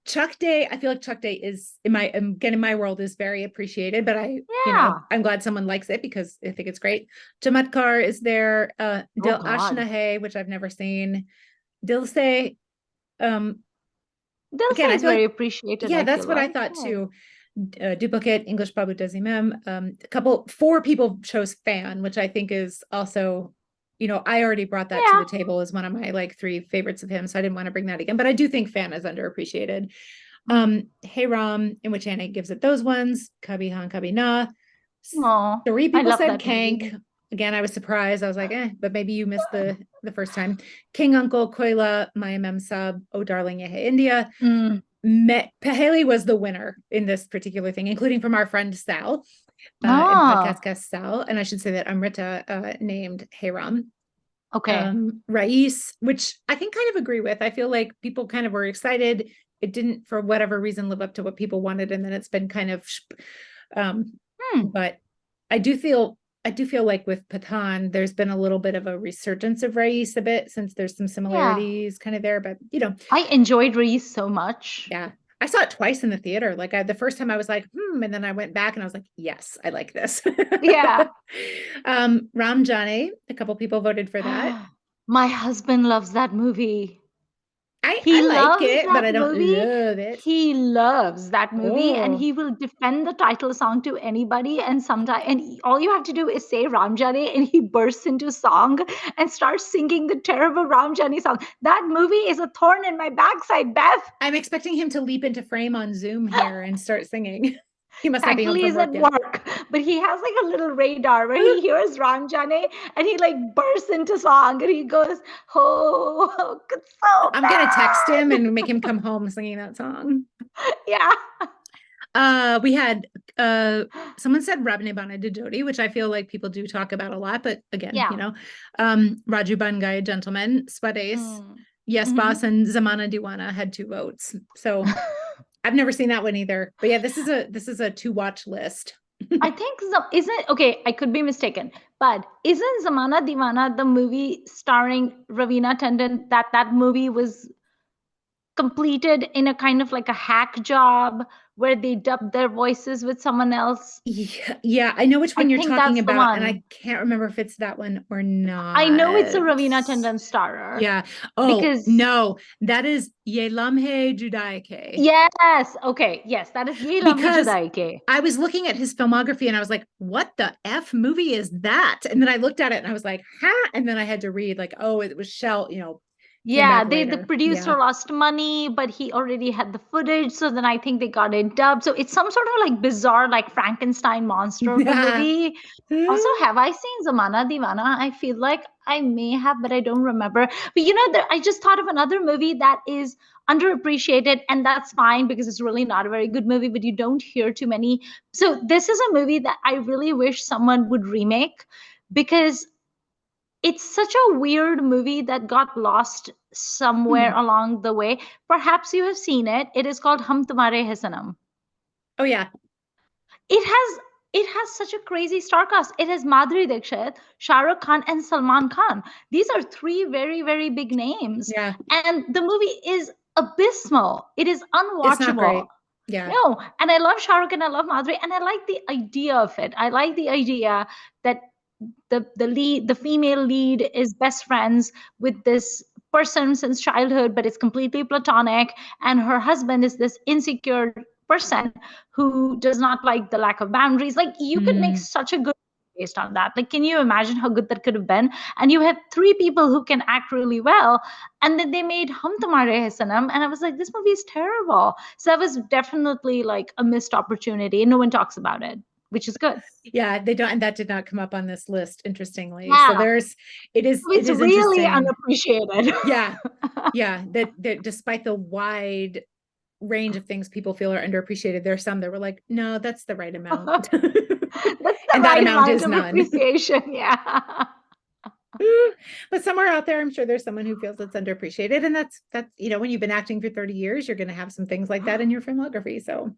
Chuck Day, I feel like Chuck Day is in my world is very appreciated, but yeah. I'm glad someone likes it because I think it's great. Chamatkar is there, Oh Dil God. Ashnahe, which I've never seen. Dilse, um, again, Dilsa I is feel like, very appreciated, yeah, I feel that's what I like. thought Yeah. too. Duplicate, English Babu Dazimem. Four people chose fan, which I think is also, I already brought that to Yeah. the table as one of my like three favorites of him. So I didn't want to bring that again, but I do think fan is underappreciated. Hey Ram, in which Anna gives it those ones. Kabi Han, Kabi Na. Oh, Three I people love said that movie. Kank. Again, I was surprised. I was like, but maybe you missed the first time. King Uncle, Koila, Maya Mem Sub, Oh Darling Yehe India. Mm. Paheli was the winner in this particular thing, including from our friend Sal, in Ah, podcast guest Sal. And I should say that Amrita named Hayram. okay. Rais, which I think kind of agree with. I feel like people kind of were excited. It didn't, for whatever reason, live up to what people wanted, and then it's been kind of. Hmm. But I do feel like with Patan, there's been a little bit of a resurgence of Rais a bit since there's some Yeah. similarities kind of there. But I enjoyed Reese so much. yeah. I saw it twice in the theater. Like the first time I was like, and then I went back and I was like, yes, I like this. Yeah. Ram Jane, a couple people voted for that. My husband loves that movie. I He like loves it, but that I don't movie. love it. He loves that movie, and Oh, he will defend the title song to anybody. And sometimes, all you have to do is say Ramjani, and he bursts into song and starts singing the terrible Ramjani song. That movie is a thorn in my backside, Beth. I'm expecting him to leap into frame on Zoom here and start singing. He must not be home Thankfully, from he's at work yet. work, but he has like a little radar where he hears Ramjani and he like bursts into song and he goes, "Oh, it's so I'm gonna text him bad." and make him come home singing that song. Yeah. We had someone said Rabne Bana Didoti, which I feel like people do talk about a lot, but again, Yeah. Raju Bangaya Gentleman, Swades, Mm. Yes Mhm. Boss, and Zamana Diwana had 2 votes. So I've never seen that one either. But yeah, this is a to watch list. I think isn't okay. I could be mistaken, but isn't Zamana Divana the movie starring Ravina Tandon? That movie was completed in a kind of like a hack job where they dubbed their voices with someone else. Yeah, I know which I one you're think talking that's the about, and one. I can't remember if it's that one or I know it's a not. Ravina Tandon starrer Yeah. Oh, because no, that is Ye Lamhe Judaike. yes, okay, yes, that is Ye Lamhe Because Judai Ke. I was looking at his filmography and I was like, what the F movie is that? And then I looked at it and I was like, huh? And then I had to read like, oh, it was Shell, Came Yeah, back the later. Yeah. producer lost money, but he already had the footage, so then I think they got it dubbed. So it's some sort of like bizarre, like Frankenstein monster of a Yeah. movie. Also, have I seen Zamana Divana? I feel like I may have, but I don't remember. But I just thought of another movie that is underappreciated, and that's fine because it's really not a very good movie, but you don't hear too many. So this is a movie that I really wish someone would remake because it's such a weird movie that got lost somewhere Hmm. along the way. Perhaps you have seen it. It is called Hum Tumhare Hai Sanam. Oh yeah. It has such a crazy star cast. It has Madhuri Dixit, Shah Rukh Khan, and Salman Khan. These are three very, very big names. Yeah. And the movie is abysmal. It is It's not unwatchable. great. Yeah. No, and I love Shah Rukh and I love Madhuri, and I like the idea of it. I like the idea that the female lead is best friends with this person since childhood, but it's completely platonic, and her husband is this insecure person who does not like the lack of boundaries. Like you could make Mm. such a good based on that. Like, can you imagine how good that could have been? And you have three people who can act really well, and then they made Hum Tumhare Hai Sanam, and I was like, this movie is terrible. So that was definitely like a missed opportunity, and no one talks about it, which is good. Yeah, they don't, and that did not come up on this list, interestingly. So Yeah, there's it it's is really interesting. unappreciated. Yeah. Yeah. That despite the wide range of things people feel are underappreciated, there's some that were like, no, that's the right amount. That's the And that right amount amount is of none. appreciation. Yeah. But somewhere out there, I'm sure there's someone who feels it's underappreciated. And that's, when you've been acting for 30 years, you're going to have some things like that in your filmography. So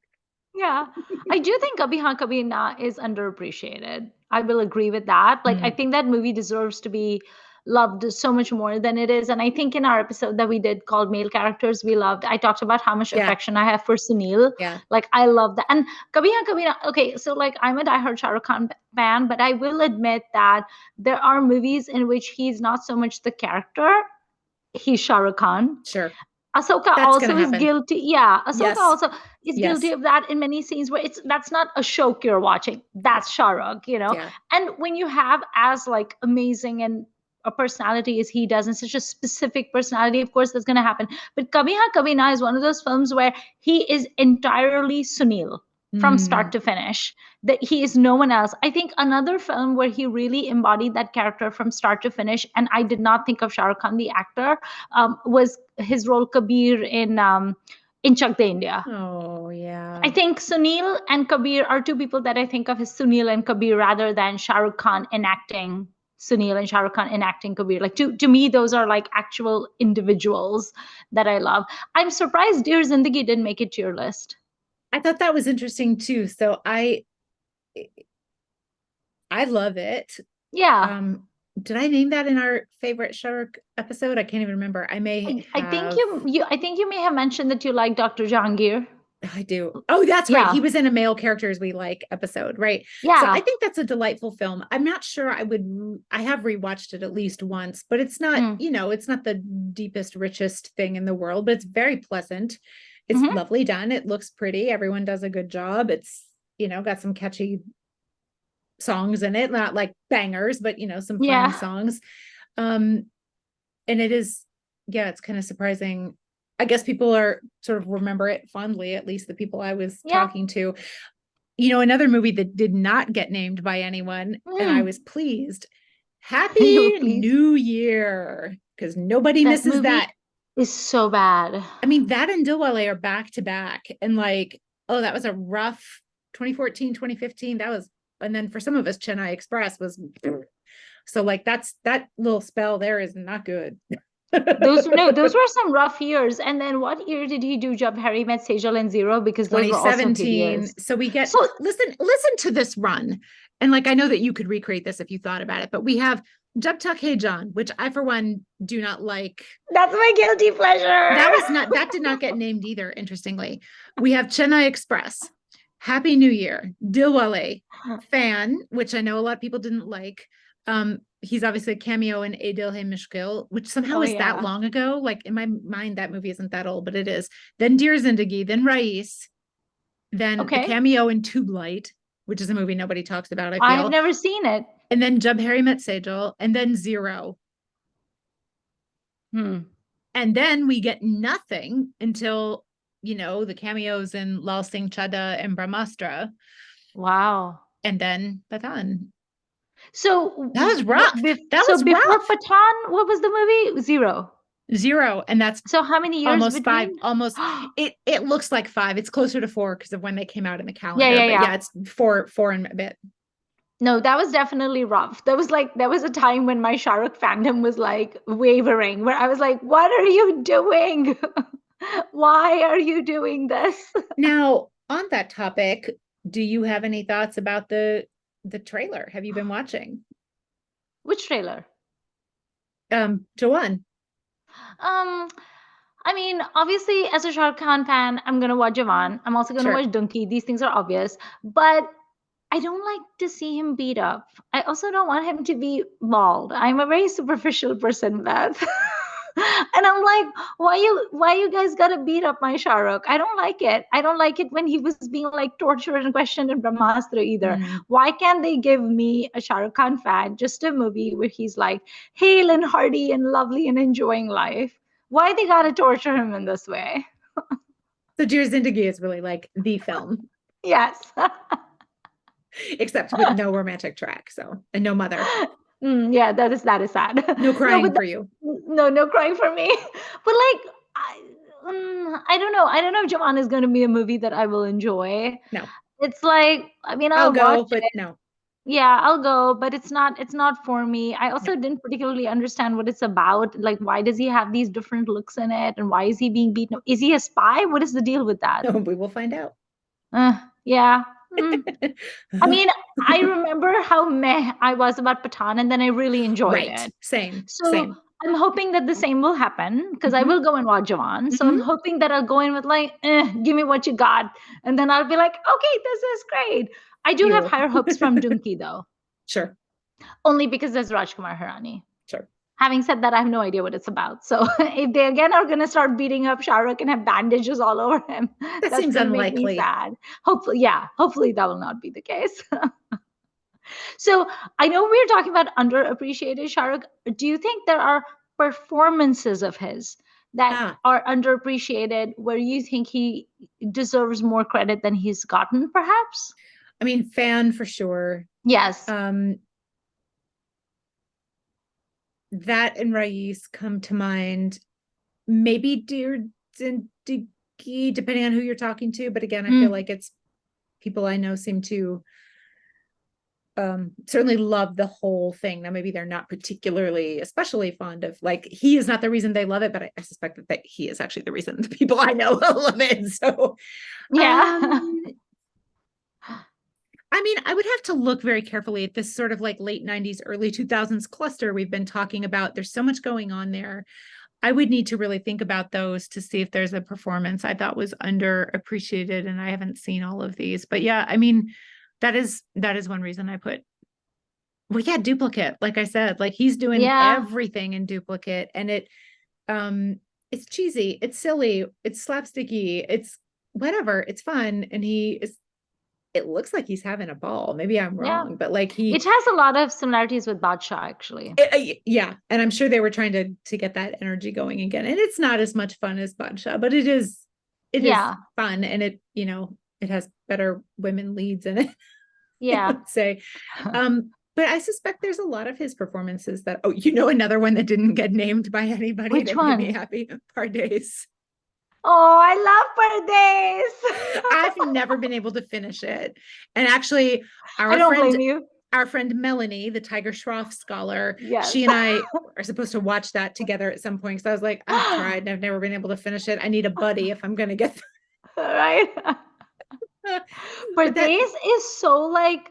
Yeah. I do think Kabhi Haan Kabhi Na is underappreciated. I will agree with that. Like, I mm, think that movie deserves to be loved so much more than it is. And I think in our episode that we did called Male Characters We Loved, I talked about how much yeah, affection I have for Sunil. yeah. Like, I love that. And Kabhi Haan Kabhi Na, okay, so like I'm a diehard Shah Rukh Khan fan, but I will admit that there are movies in which he's not so much the character, he's Shah Rukh Khan. Sure. Asoka That's going also to is happen. guilty. Yeah, Asoka Yes. also is guilty Yes. of that in many scenes where that's not a show you're watching. That's Shah Rukh. Yeah. And when you have as like amazing and a personality as he does, and such a specific personality, of course that's going to happen. But Kabhi Haan Kabhi Na is one of those films where he is entirely Sunil from start Mm. to finish. That he is no one else. I think another film where he really embodied that character from start to finish, and I did not think of Shah Rukh Khan the actor, was his role Kabir in Chak De India. Oh, I yeah. think Sunil and Kabir are two people that I think of as Sunil and Kabir rather than Shah Rukh Khan enacting Sunil and Shah Rukh Khan enacting Kabir. Like to me, those are like actual individuals that I love. I'm surprised Dear Zindagi didn't make it to your list. I thought that was interesting too. So I love it. Yeah. Um, did I name that in our favorite Shark episode? I can't even remember. I may I think have. you may have mentioned that you like Dr. Jahangir. I do. Oh, that's right. He Yeah. was in a male characters we like episode, right? So I Yeah. think that's a delightful film. I'm not sure I have rewatched it at least once, but it's not, Mm. it's not the deepest, richest thing in the world, but it's very pleasant. It's Hmm. lovely done. It looks pretty. Everyone does a good job. It's, got some catchy songs in it, not like bangers, but some fun Yeah. songs. Um, and it is, yeah, it's kind of surprising. I guess people are sort of remember it fondly, at least the people I was Yeah. talking to. Another movie that did not get named by anyone, and I Mm. was pleased. You were Happy pleased. New Year, because nobody That misses movie that. is so bad. I mean, that and Dilwale are back to back, and like, oh, that was a rough 2014, 2015. That was, and then for some of us, Chennai Express was. So like that little spell there is not good. Those were some rough years. And then what year did he do Jab Harry Met Sejal and Zero? Because those were also hideous. 2017. So we get, So listen to this run. And like, I know that you could recreate this if you thought about it, but we have Jab Tak Hai John, which I, for one, do not like. that's my guilty pleasure. That did not get named either, interestingly. We have Chennai Express, Happy New Year, Dilwale, Fan, which I know a lot of people didn't like. He's obviously a cameo in A Dil Hai Mushkil, which somehow Oh is that yeah. long ago. Like in my mind, that movie isn't that old, but it is. Then Dear Zindagi, then Rais, then a Okay. cameo in Tube Light, which is a movie nobody talks about, I I have feel. never seen it. And then Jab Harry Met Sejal, and then Zero. Hmm. And then we get nothing until, the cameos in Lal Singh Chadda and Brahmastra, Wow. and then Pathan. So, That was rough. That so was before rough. Pathan, what was the movie? Zero. Zero. And that's So how many years almost five. between? Almost it looks like five. It's closer to four because of when they came out in the Yeah, calendar. yeah, But yeah. yeah, it's four and a bit. No, that was definitely rough. There was a time when my Shah Rukh fandom was like wavering, where I was like, what are you doing? Why are you doing this? Now, on that topic, do you have any thoughts about the trailer? Have you been watching? Which trailer? Jawan. Um, I mean, obviously, as a Shah Rukh Khan fan, I'm gonna watch Jawan. I'm also gonna Sure. watch Dunki. These things are obvious, but I don't like to see him beat up. I also don't want him to be mauled. I'm a very superficial person, Beth. And I'm like, why you guys gotta beat up my Shah Rukh? I don't like it. I don't like it when he was being like tortured and questioned in Brahmastra either. Mm. Why can't they give me a Shah Rukh Khan fan just a movie where he's like hale and hearty and lovely and enjoying life? Why they gotta torture him in this way? So Dear Zindagi is really like the film, Yes. except with no romantic track. So, and no mother. Yeah, that is sad. No No, crying but for you. no crying for me. But like, I don't know. I don't know if Jawan is going to be a movie that I will enjoy. No. It's like, I mean, I'll I'll watch go, but it. no. Yeah, I'll go, but it's not for me. I also didn't particularly understand what it's about. Like, why does he have these different looks in it, and why is he being beaten up? Is he a spy? What is the deal with that? No, we will find out. Yeah. Mm. I mean, I remember how meh I was about Pathan, and then I really enjoyed Right. it. Same, So same. I'm hoping that the same will happen because I Mm-hmm. will go and watch Jawan. So I'm Mm-hmm. hoping that I'll go in with like, give me what you got, and then I'll be like, okay, this is great. I do have You. higher hopes from Dunki though, Sure. only because there's Rajkumar Hirani. Sure. Having said that, I have no idea what it's about. So if they again are going to start beating up Shah Rukh and have bandages all over him, That that's seems going to make me unlikely. sad. Hopefully, yeah, hopefully that will not be the case. So I know we're talking about underappreciated Shah Rukh. Do you think there are performances of his that Ah, are underappreciated where you think he deserves more credit than he's gotten, perhaps? I mean, fan for sure. Yes. Um, that and Rais come to mind. Maybe Dear Zindagi, depending on who you're talking to. But again, I feel Mm, like it's people I know seem to certainly love the whole thing. Now, maybe they're not particularly, especially fond of like he is not the reason they love it, but I suspect that he is actually the reason the people I know love it. So, yeah. um, I mean, I would have to look very carefully at this sort of like late 90s, early 2000s cluster we've been talking about. There's so much going on there. I would need to really think about those to see if there's a performance I thought was underappreciated, and I haven't seen all of these. But yeah, I mean, that is one reason I put well, yeah, Duplicate. Like I said, like he's doing Yeah. everything in Duplicate, and it's cheesy, it's silly, it's slapsticky, it's whatever, it's fun, and he is. It looks like he's having a ball. Maybe I'm Yeah. wrong, but like It has a lot of similarities with Badshah, actually. yeah, and I'm sure they were trying to get that energy going again. And it's not as much fun as Badsha, but it is Yeah. fun, and it has better women leads in it. I Yeah. would say. But I suspect there's a lot of his performances that another one that didn't get named by anybody Which that made me one? happy. Pardes. Oh, I love I've Pardes. never been able to finish it. And actually, I our don't friend blame you. our friend Melanie, the Tiger Shroff scholar, Yes. she and I are supposed to watch that together at some point. So I was like, I've tried and I've never been able to finish it. I need a buddy if I'm going to get Right? but that Perdes is so like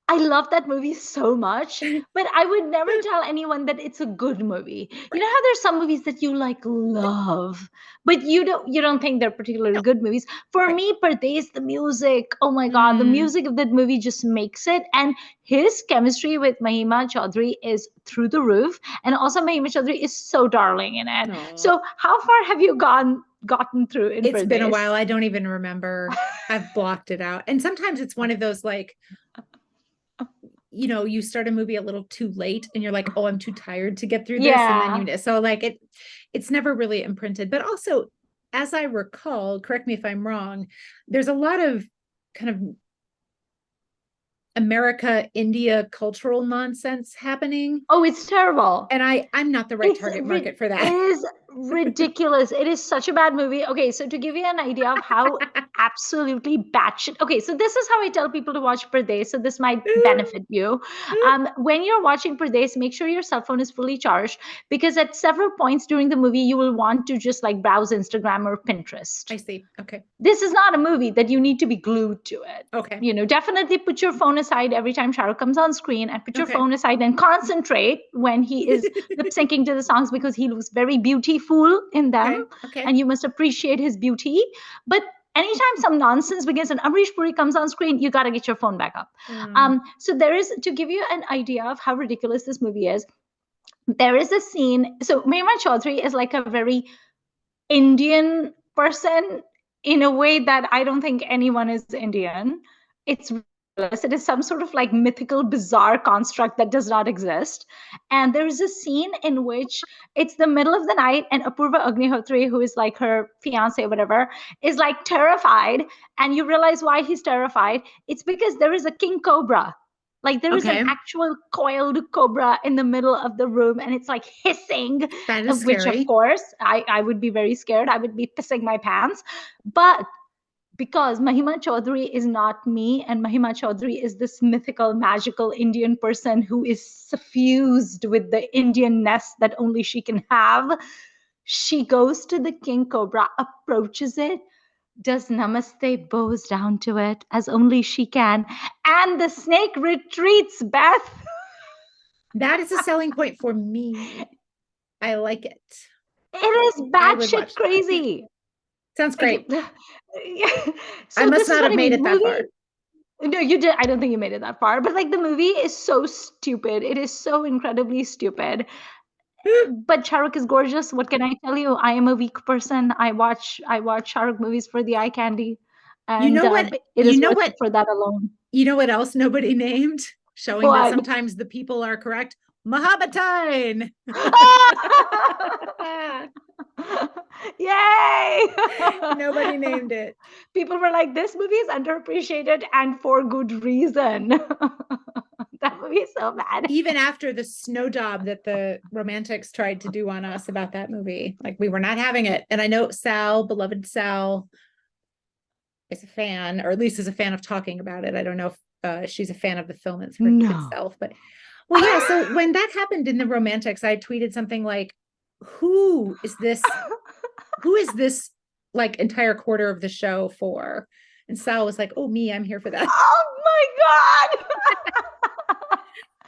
I love that movie so much, but I would never tell anyone that it's a good movie. You know right. how there's some movies that you like love, but you don't think they're particularly No, good movies. For right. me, Perdes, the music, oh my God, the Mm, music of that movie just makes it. And his chemistry with Mahima Chaudhary is through the roof. And also Mahima Chaudhary is so darling in it. no. So how far have you gotten through in It's been a Perdes? while. I don't even remember. I've blocked it out. And sometimes it's one of those like you start a movie a little too late and you're like, oh, I'm too tired to get through this. And then Yeah. so like it's never really imprinted. But also, as I recall, correct me if I'm wrong, there's a lot of kind of America, India cultural nonsense happening. Oh, it's terrible. And I'm not the right target market for It that. is ridiculous. It is such a bad movie. Okay, so to give you an idea of how absolutely batshit. Okay, so this is how I tell people to watch Perdes. So this might benefit you. When you're watching Perdes, make sure your cell phone is fully charged, because at several points during the movie, you will want to just like browse Instagram or Pinterest. I see. Okay. This is not a movie that you need to be glued to it. Okay. Definitely put your phone aside every time Shah Rukh comes on screen, and put your Okay. phone aside and concentrate when he is lip syncing to the songs, because he looks very beautiful in them. Okay. And you must appreciate his beauty. But anytime some nonsense begins and Amrish Puri comes on screen, you got to get your phone back up. So there is, to give you an idea of how ridiculous this movie is, there is a scene. So Mehman Chaudhary is like a very Indian person in a way that I don't think anyone is Indian. It's ridiculous. It is some sort of like mythical, bizarre construct that does not exist. And there is a scene in which it's the middle of the night, and Apurva Agnihotri, who is like her fiance or whatever, is like terrified. And you realize why he's terrified. It's because there is a king cobra. Like there is an actual coiled cobra in the middle of the room, and it's like hissing. That is which scary. of course I would be very scared. I would be pissing my pants. But because Mahima Chaudhary is not me, and Mahima Chaudhary is this mythical, magical Indian person who is suffused with the Indianness that only she can have, she goes to the king cobra, approaches it, does namaste, bows down to it as only she can, and the snake retreats, Beth. That is a selling point for me. I like it. It is batshit crazy. That. Sounds great. So I must not have made it that far. No, you did. I don't think you made it that far. But like the movie is so stupid. It is so incredibly stupid. But Shah Rukh is gorgeous. What can I tell you? I am a weak person. I watch Shah Rukh movies for the eye candy. And you know what? It is worth it for that alone. You know what else nobody named? Showing that sometimes the people are correct. Mahabhatine. Yay! Nobody named it. People were like, this movie is underappreciated, and for good reason. That movie is so bad. Even after the snow job that the romantics tried to do on us about that movie, like we were not having it. And I know Sal, beloved Sal, is a fan, or at least is a fan of talking about it. I don't know if she's a fan of the film itself, but well, yeah. So when that happened in the romantics, I tweeted something like, who is this like entire quarter of the show for? And Sal was like, oh, me, I'm here for that. Oh my God.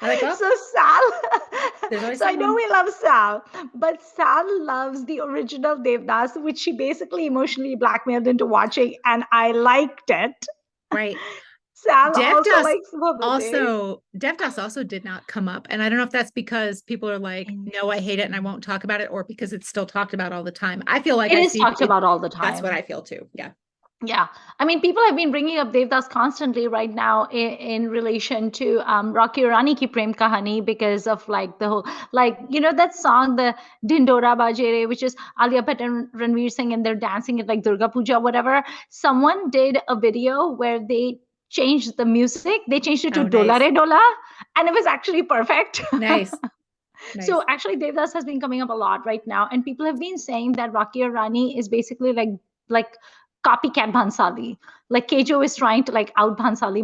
Like, oh, so Sal, so I know we love Sal, but Sal loves the original Devdas, which she basically emotionally blackmailed into watching, and I liked it. Right. Sal Devdas also did not come up. And I don't know if that's because people are like, no, I hate it and I won't talk about it, or because it's still talked about all the time. I feel like it is talked about all the time. That's what I feel too. Yeah. Yeah. I mean, people have been bringing up Devdas constantly right now in relation to Rocky Rani Ki Prem Kahani, because of like the whole, like, that song, the Dindora Bajere, which is Alia Bhatt and Ranveer Singh, and they're dancing at like Durga Puja, whatever. Someone did a video where they changed the music. They changed it to Dola Re Dola, and it was actually perfect. Nice. So actually Devdas has been coming up a lot right now, and people have been saying that Rocky Rani is basically like copycat Bhansali. Like Kejo is trying to like out Bhansali.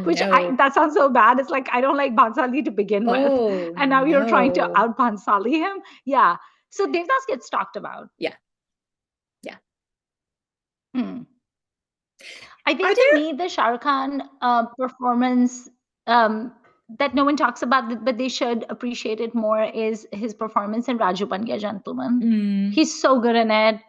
Which that sounds so bad. It's like, I don't like Bhansali to begin with. And now you're trying to out Bhansali him. Yeah. So Devdas gets talked about. Yeah. Yeah. I think me, the Shah Rukh Khan performance that no one talks about, but they should appreciate it more, is his performance in Raju Ban Gaya Gentleman. He's so good in it.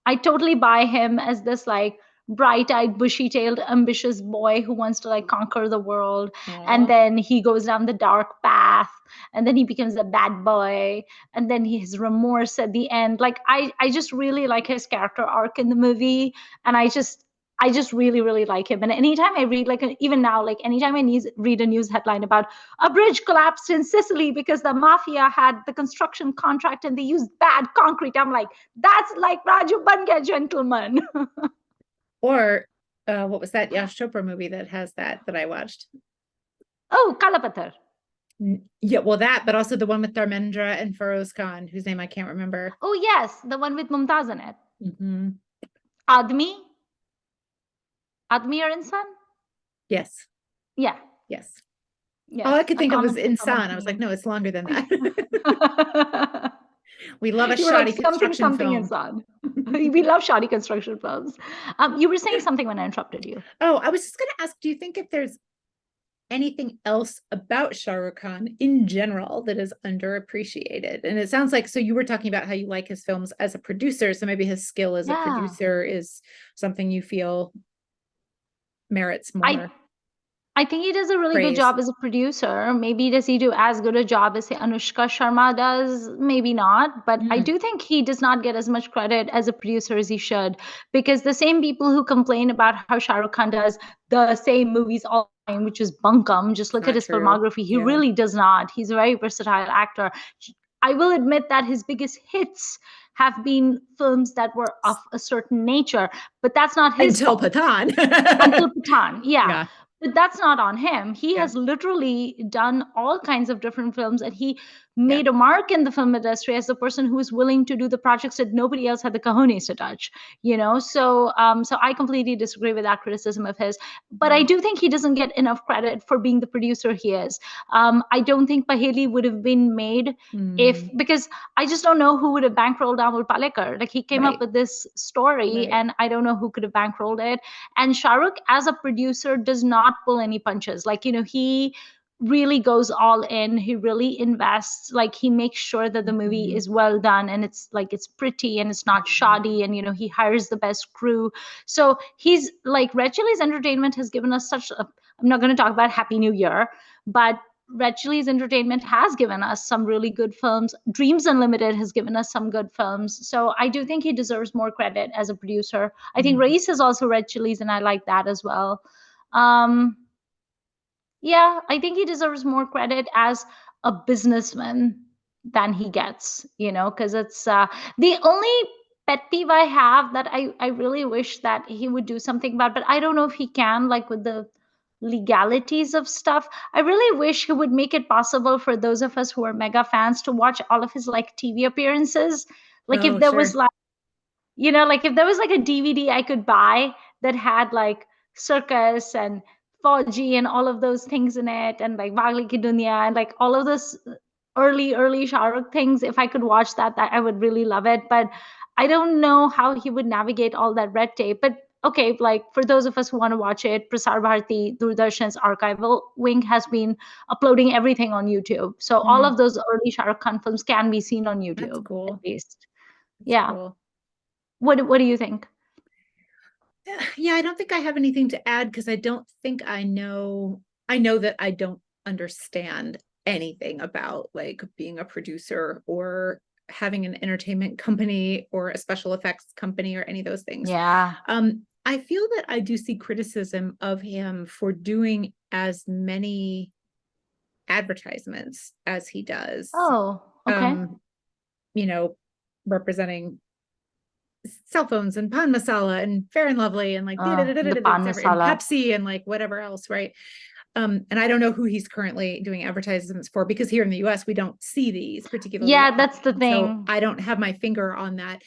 I totally buy him as this like bright-eyed, bushy-tailed, ambitious boy who wants to like conquer the world. Aww. And then he goes down the dark path, and then he becomes a bad boy, and then his remorse at the end. Like I just really like his character arc in the movie, and I just I just really, really like him. And anytime I read, like, even now, like, anytime I read a news headline about a bridge collapsed in Sicily because the mafia had the construction contract and they used bad concrete, I'm like, that's like Raju Banga, gentleman. Or what was that Yash Chopra movie that has that I watched? Oh, Kalapathar. Yeah, well, that, but also the one with Dharmendra and Feroz Khan, whose name I can't remember. Oh, yes, the one with Mumtaz in it. Mm-hmm. Admi? Admi or Insan? Yes. Yeah. Yes. All I Yes. could A think of was common Insan. I was like, theme. no, it's longer than that. We love a You were like, shoddy something, construction something film. Insan. We love shoddy construction films. You were saying something when I interrupted you. Oh, I was just going to ask, do you think if there's anything else about Shah Rukh Khan in general that is underappreciated? And it sounds like, so you were talking about how you like his films as a producer, so maybe his skill as a Yeah. producer is something you feel merits more I think he does a really good praise. job as a producer. Maybe does he do as good a job as say Anushka Sharma does? Maybe not. But I do think he does not get as much credit as a producer as he should. Because the same people who complain about how Shah Rukh Khan does the same movies all the time, which is bunkum, just look at Not his true. filmography. He Yeah. really does not. He's a very versatile actor. I will admit that his biggest hits have been films that were of a certain nature, but that's not his Until fault. Patan. Until Pathan, yeah. Yeah. But that's not on him. He Yeah. has literally done all kinds of different films, and he Yeah. made a mark in the film industry as the person who was willing to do the projects that nobody else had the cojones to touch. So I completely disagree with that criticism of his. But I do think he doesn't get enough credit for being the producer he is. I don't think Paheli would have been made because I just don't know who would have bankrolled Amol Palekar. Like, he came up Right. with this story, Right. and I don't know who could have bankrolled it. And Shah Rukh, as a producer, does not pull any punches. Like, he really goes all in. He really invests. Like, he makes sure that the movie is well done and it's pretty and it's not shoddy. And, he hires the best crew. So he's like, Red Chillies Entertainment has given us I'm not going to talk about Happy New Year, but Red Chillies Entertainment has given us some really good films. Dreams Unlimited has given us some good films. So I do think he deserves more credit as a producer. I think Race is also Red Chillies, and I like that as well. Um, yeah, I think he deserves more credit as a businessman than he gets, because it's the only pet peeve I have that I really wish that he would do something about, but I don't know if he can, like with the legalities of stuff. I really wish he would make it possible for those of us who are mega fans to watch all of his like TV appearances. Like, if Oh, there was sure. like, like if there was like a DVD I could buy that had like Circus and 4G and all of those things in it, and like Wagli Ki Dunya and like all of those early Shah Rukh things, if I could watch that I would really love it. But I don't know how he would navigate all that red tape. But okay, like for those of us who want to watch it, Prasar Bharati, Doordarshan's archival wing has been uploading everything on YouTube. So all of those early Shah Rukh Khan films can be seen on That's YouTube at cool. least. That's Yeah. cool. What do you think? Yeah, I don't think I have anything to add because I don't think I know that I don't understand anything about like being a producer or having an entertainment company or a special effects company or any of those things. Yeah. I feel that I do see criticism of him for doing as many advertisements as he does. Oh, okay. You know, representing cell phones and pan masala and fair and lovely and like The pan and masala. Pepsi and like whatever else, right? And I don't know who he's currently doing advertisements for because here in the US we don't see these particularly Yeah, that's the often. So thing. I don't have my finger on that.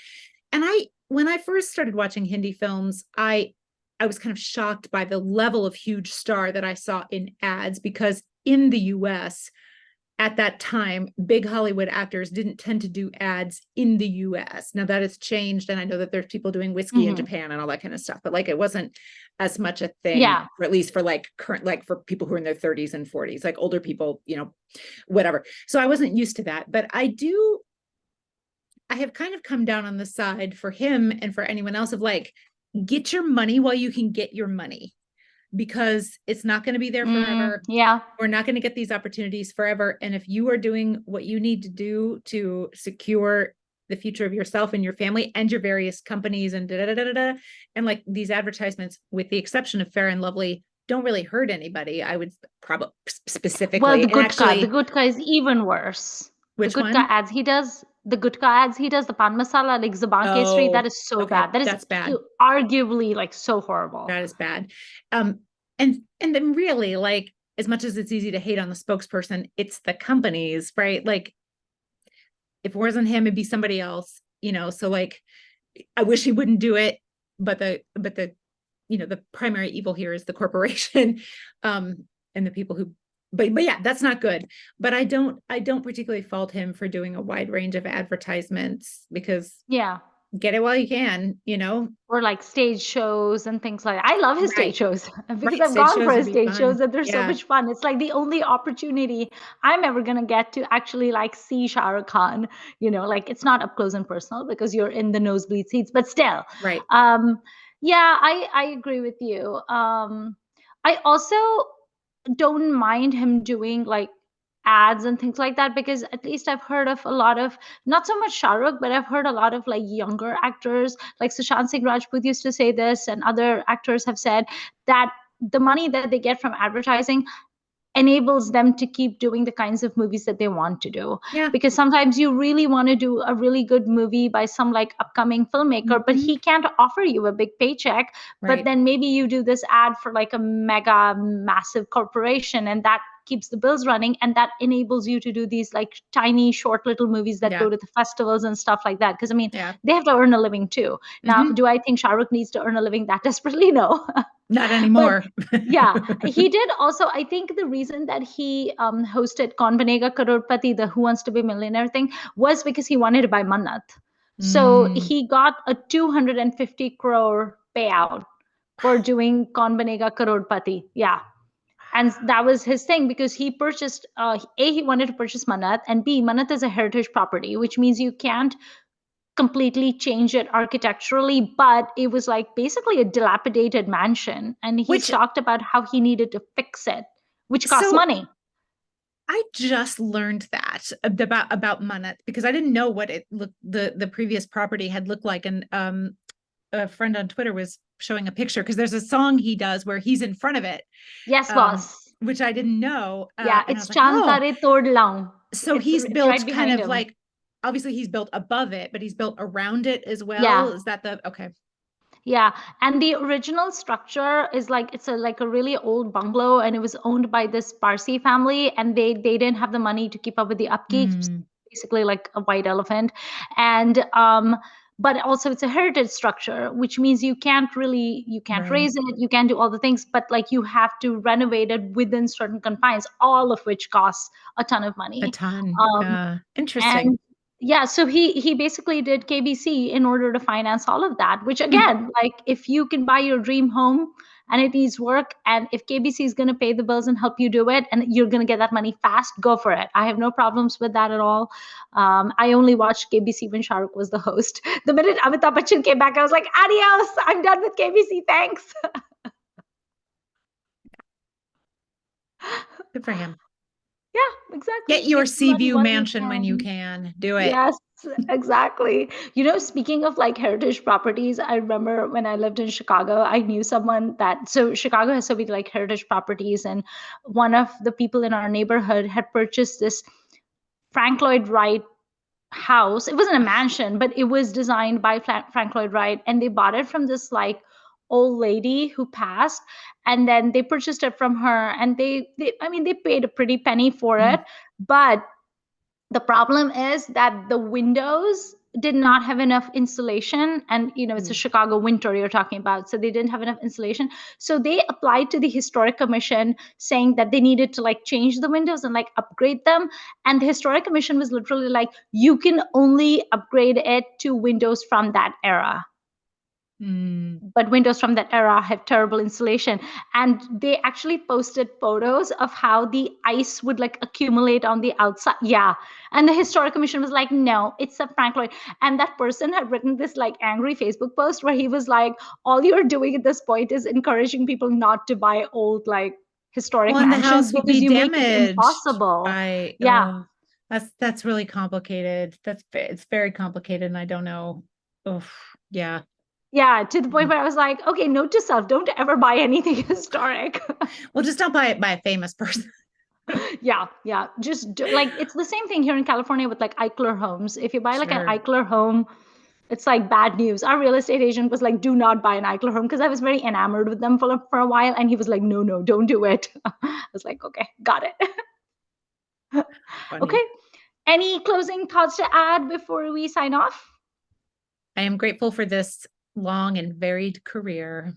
And when I first started watching Hindi films, I was kind of shocked by the level of huge star that I saw in ads because in the US at that time, big Hollywood actors didn't tend to do ads in the US. Now that has changed. And I know that there's people doing whiskey in Japan and all that kind of stuff, but like it wasn't as much a thing, Yeah. or at least for like current, like for people who are in their 30s and 40s, like older people, whatever. So I wasn't used to that, but I have kind of come down on the side for him and for anyone else of like, get your money while you can get your money, because it's not going to be there forever. Yeah. We're not going to get these opportunities forever. And if you are doing what you need to do to secure the future of yourself and your family and your various companies and da da da da da. And like these advertisements, with the exception of Fair and Lovely, don't really hurt anybody. I would probably Well, specifically, and the actually, gutka is even worse. The which gutka one? ads he does, the gutka ads he does, the pan masala, like Zuban Kesri, that Oh, is so okay, bad. That is that's bad. arguably like so horrible. That is bad. And then really, like, as much as it's easy to hate on the spokesperson, it's the companies, right? Like, if it wasn't him, it'd be somebody else, So like, I wish he wouldn't do it, but the the primary evil here is the corporation, and the people who. But yeah, that's not good. But I don't particularly fault him for doing a wide range of advertisements, because Yeah. get it while you can. Or like stage shows and things like that. I love his stage Right, shows because right. I've Stage gone for shows would his be stage shows fun. and they're so Yeah, much fun. It's like the only opportunity I'm ever gonna get to actually like see Shah Rukh Khan. Like it's not up close and personal because you're in the nosebleed seats, but still. right. Um, yeah, I agree with you. I also don't mind him doing like ads and things like that because at least I've heard of a lot of not so much Shah Rukh, but I've heard a lot of like younger actors like Sushant Singh Rajput used to say this, and other actors have said that the money that they get from advertising enables them to keep doing the kinds of movies that they want to do, Yeah. because sometimes you really want to do a really good movie by some like upcoming filmmaker, but Mhm. he can't offer you a big paycheck. But Right. then maybe you do this ad for like a mega massive corporation, and that keeps the bills running, and that enables you to do these like tiny short little movies that Yeah. go to the festivals and stuff like that, because I mean Yeah. they have to earn a living too. Now, Hmm. do I think Shah Rukh needs to earn a living that desperately? No. Not But anymore. yeah, he did also. I think the reason that he hosted Kaun Banega Crorepati, the Who Wants to Be a Millionaire thing, was because he wanted to buy Mannat. So Mm. he got a 250 crore payout for doing Kaun Banega Crorepati. Yeah. And that was his thing because he purchased, he wanted to purchase Mannat, and B, Mannat is a heritage property, which means you can't completely change it architecturally, but it was like basically a dilapidated mansion. And he's Which, talked about how he needed to fix it, which costs so money. I just learned that about Manat, because I didn't know what it looked the previous property had looked like. And a friend on Twitter was showing a picture, because there's a song he does where he's in front of it, Yes, boss. which I didn't know. Yeah, And I it's was like, oh, Chantare Todlaung. so he's It's right built kind behind of him. like, obviously he's built above it, but he's built around it as well. Yeah. Is that the okay? Yeah, and the original structure is like it's a like a really old bungalow, and it was owned by this Parsi family, and they didn't have the money to keep up with the upkeep. Mm, Basically, like a white elephant, and but also it's a heritage structure, which means you can't right. raise it, you can't do all the things, but like you have to renovate it within certain confines, all of which costs a ton of A money. ton. Um, Interesting. and yeah, so he basically did KBC in order to finance all of that, which Hmm. again, like if you can buy your dream home and it needs work, and if KBC is going to pay the bills and help you do it, and you're going to get that money fast, go for it. I have no problems with that at all. I only watched KBC when Shah Rukh was the host. The minute Amitabh Bachchan came back, I was like, adios, I'm done with KBC, thanks. Good for him. Yeah, exactly. Get your Make the money Seaview while you mansion when you can. can. Do it. Yes, exactly. Speaking of like heritage properties, I remember when I lived in Chicago, I knew someone so Chicago has so many like heritage properties, and one of the people in our neighborhood had purchased this Frank Lloyd Wright house. It wasn't a mansion, but it was designed by Frank Lloyd Wright, and they bought it from this like old lady who passed, and then they purchased it from her, and they I mean they paid a pretty penny for it, Mm, but the problem is that the windows did not have enough insulation, and it's a ooh. Chicago winter you're talking about, so they didn't have enough insulation. So they applied to the historic commission saying that they needed to like change the windows and like upgrade them, and the historic commission was literally like, you can only upgrade it to windows from that era, Mm, but windows from that era have terrible insulation. And they actually posted photos of how the ice would like accumulate on the outside. Yeah. And the historic commission was like, no, it's a Frank Lloyd. And that person had written this like angry Facebook post where he was like, all you're doing at this point is encouraging people not to buy old like historic well, and the mansions house will because be you make it damaged impossible. by Yeah. That's really complicated. It's very complicated, and I don't know. Oh, yeah. Yeah, to the point where I was like, okay, note to self, don't ever buy anything historic. Well, just don't buy it by a famous person. Yeah, yeah. Like it's the same thing here in California with like Eichler homes. If you buy like an Sure. Eichler home, it's like bad news. Our real estate agent was like, do not buy an Eichler home because I was very enamored with them for a while. And he was like, no, no, don't do it. I was like, okay, got it. Funny. Okay. Any closing thoughts to add before we sign off? I am grateful for this long and varied career.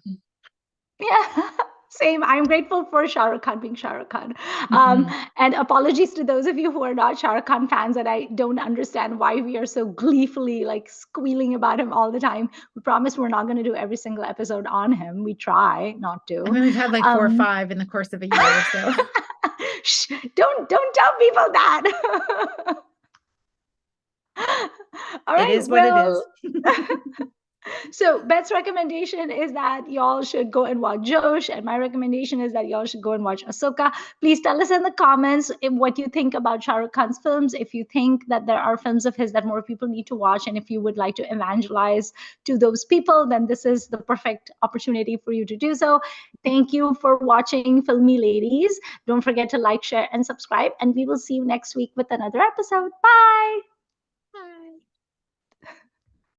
Yeah, same. I'm grateful for Shah Rukh Khan being Shah Rukh Khan. Mhm. And apologies to those of you who are not Shah Rukh Khan fans, and I don't understand why we are so gleefully like squealing about him all the time. We promise we're not going to do every single episode on him. We try not I to. mean, we've had like 4 or 5 in the course of a year, so Shh, don't tell people that. All it right. is what it is. Well, so Beth's recommendation is that y'all should go and watch Josh, and my recommendation is that y'all should go and watch Asoka. Please tell us in the comments what you think about Shah Rukh Khan's films. If you think that there are films of his that more people need to watch, and if you would like to evangelize to those people, then this is the perfect opportunity for you to do so. Thank you for watching Filmi Ladies. Don't forget to like, share, and subscribe, and we will see you next week with another episode. Bye.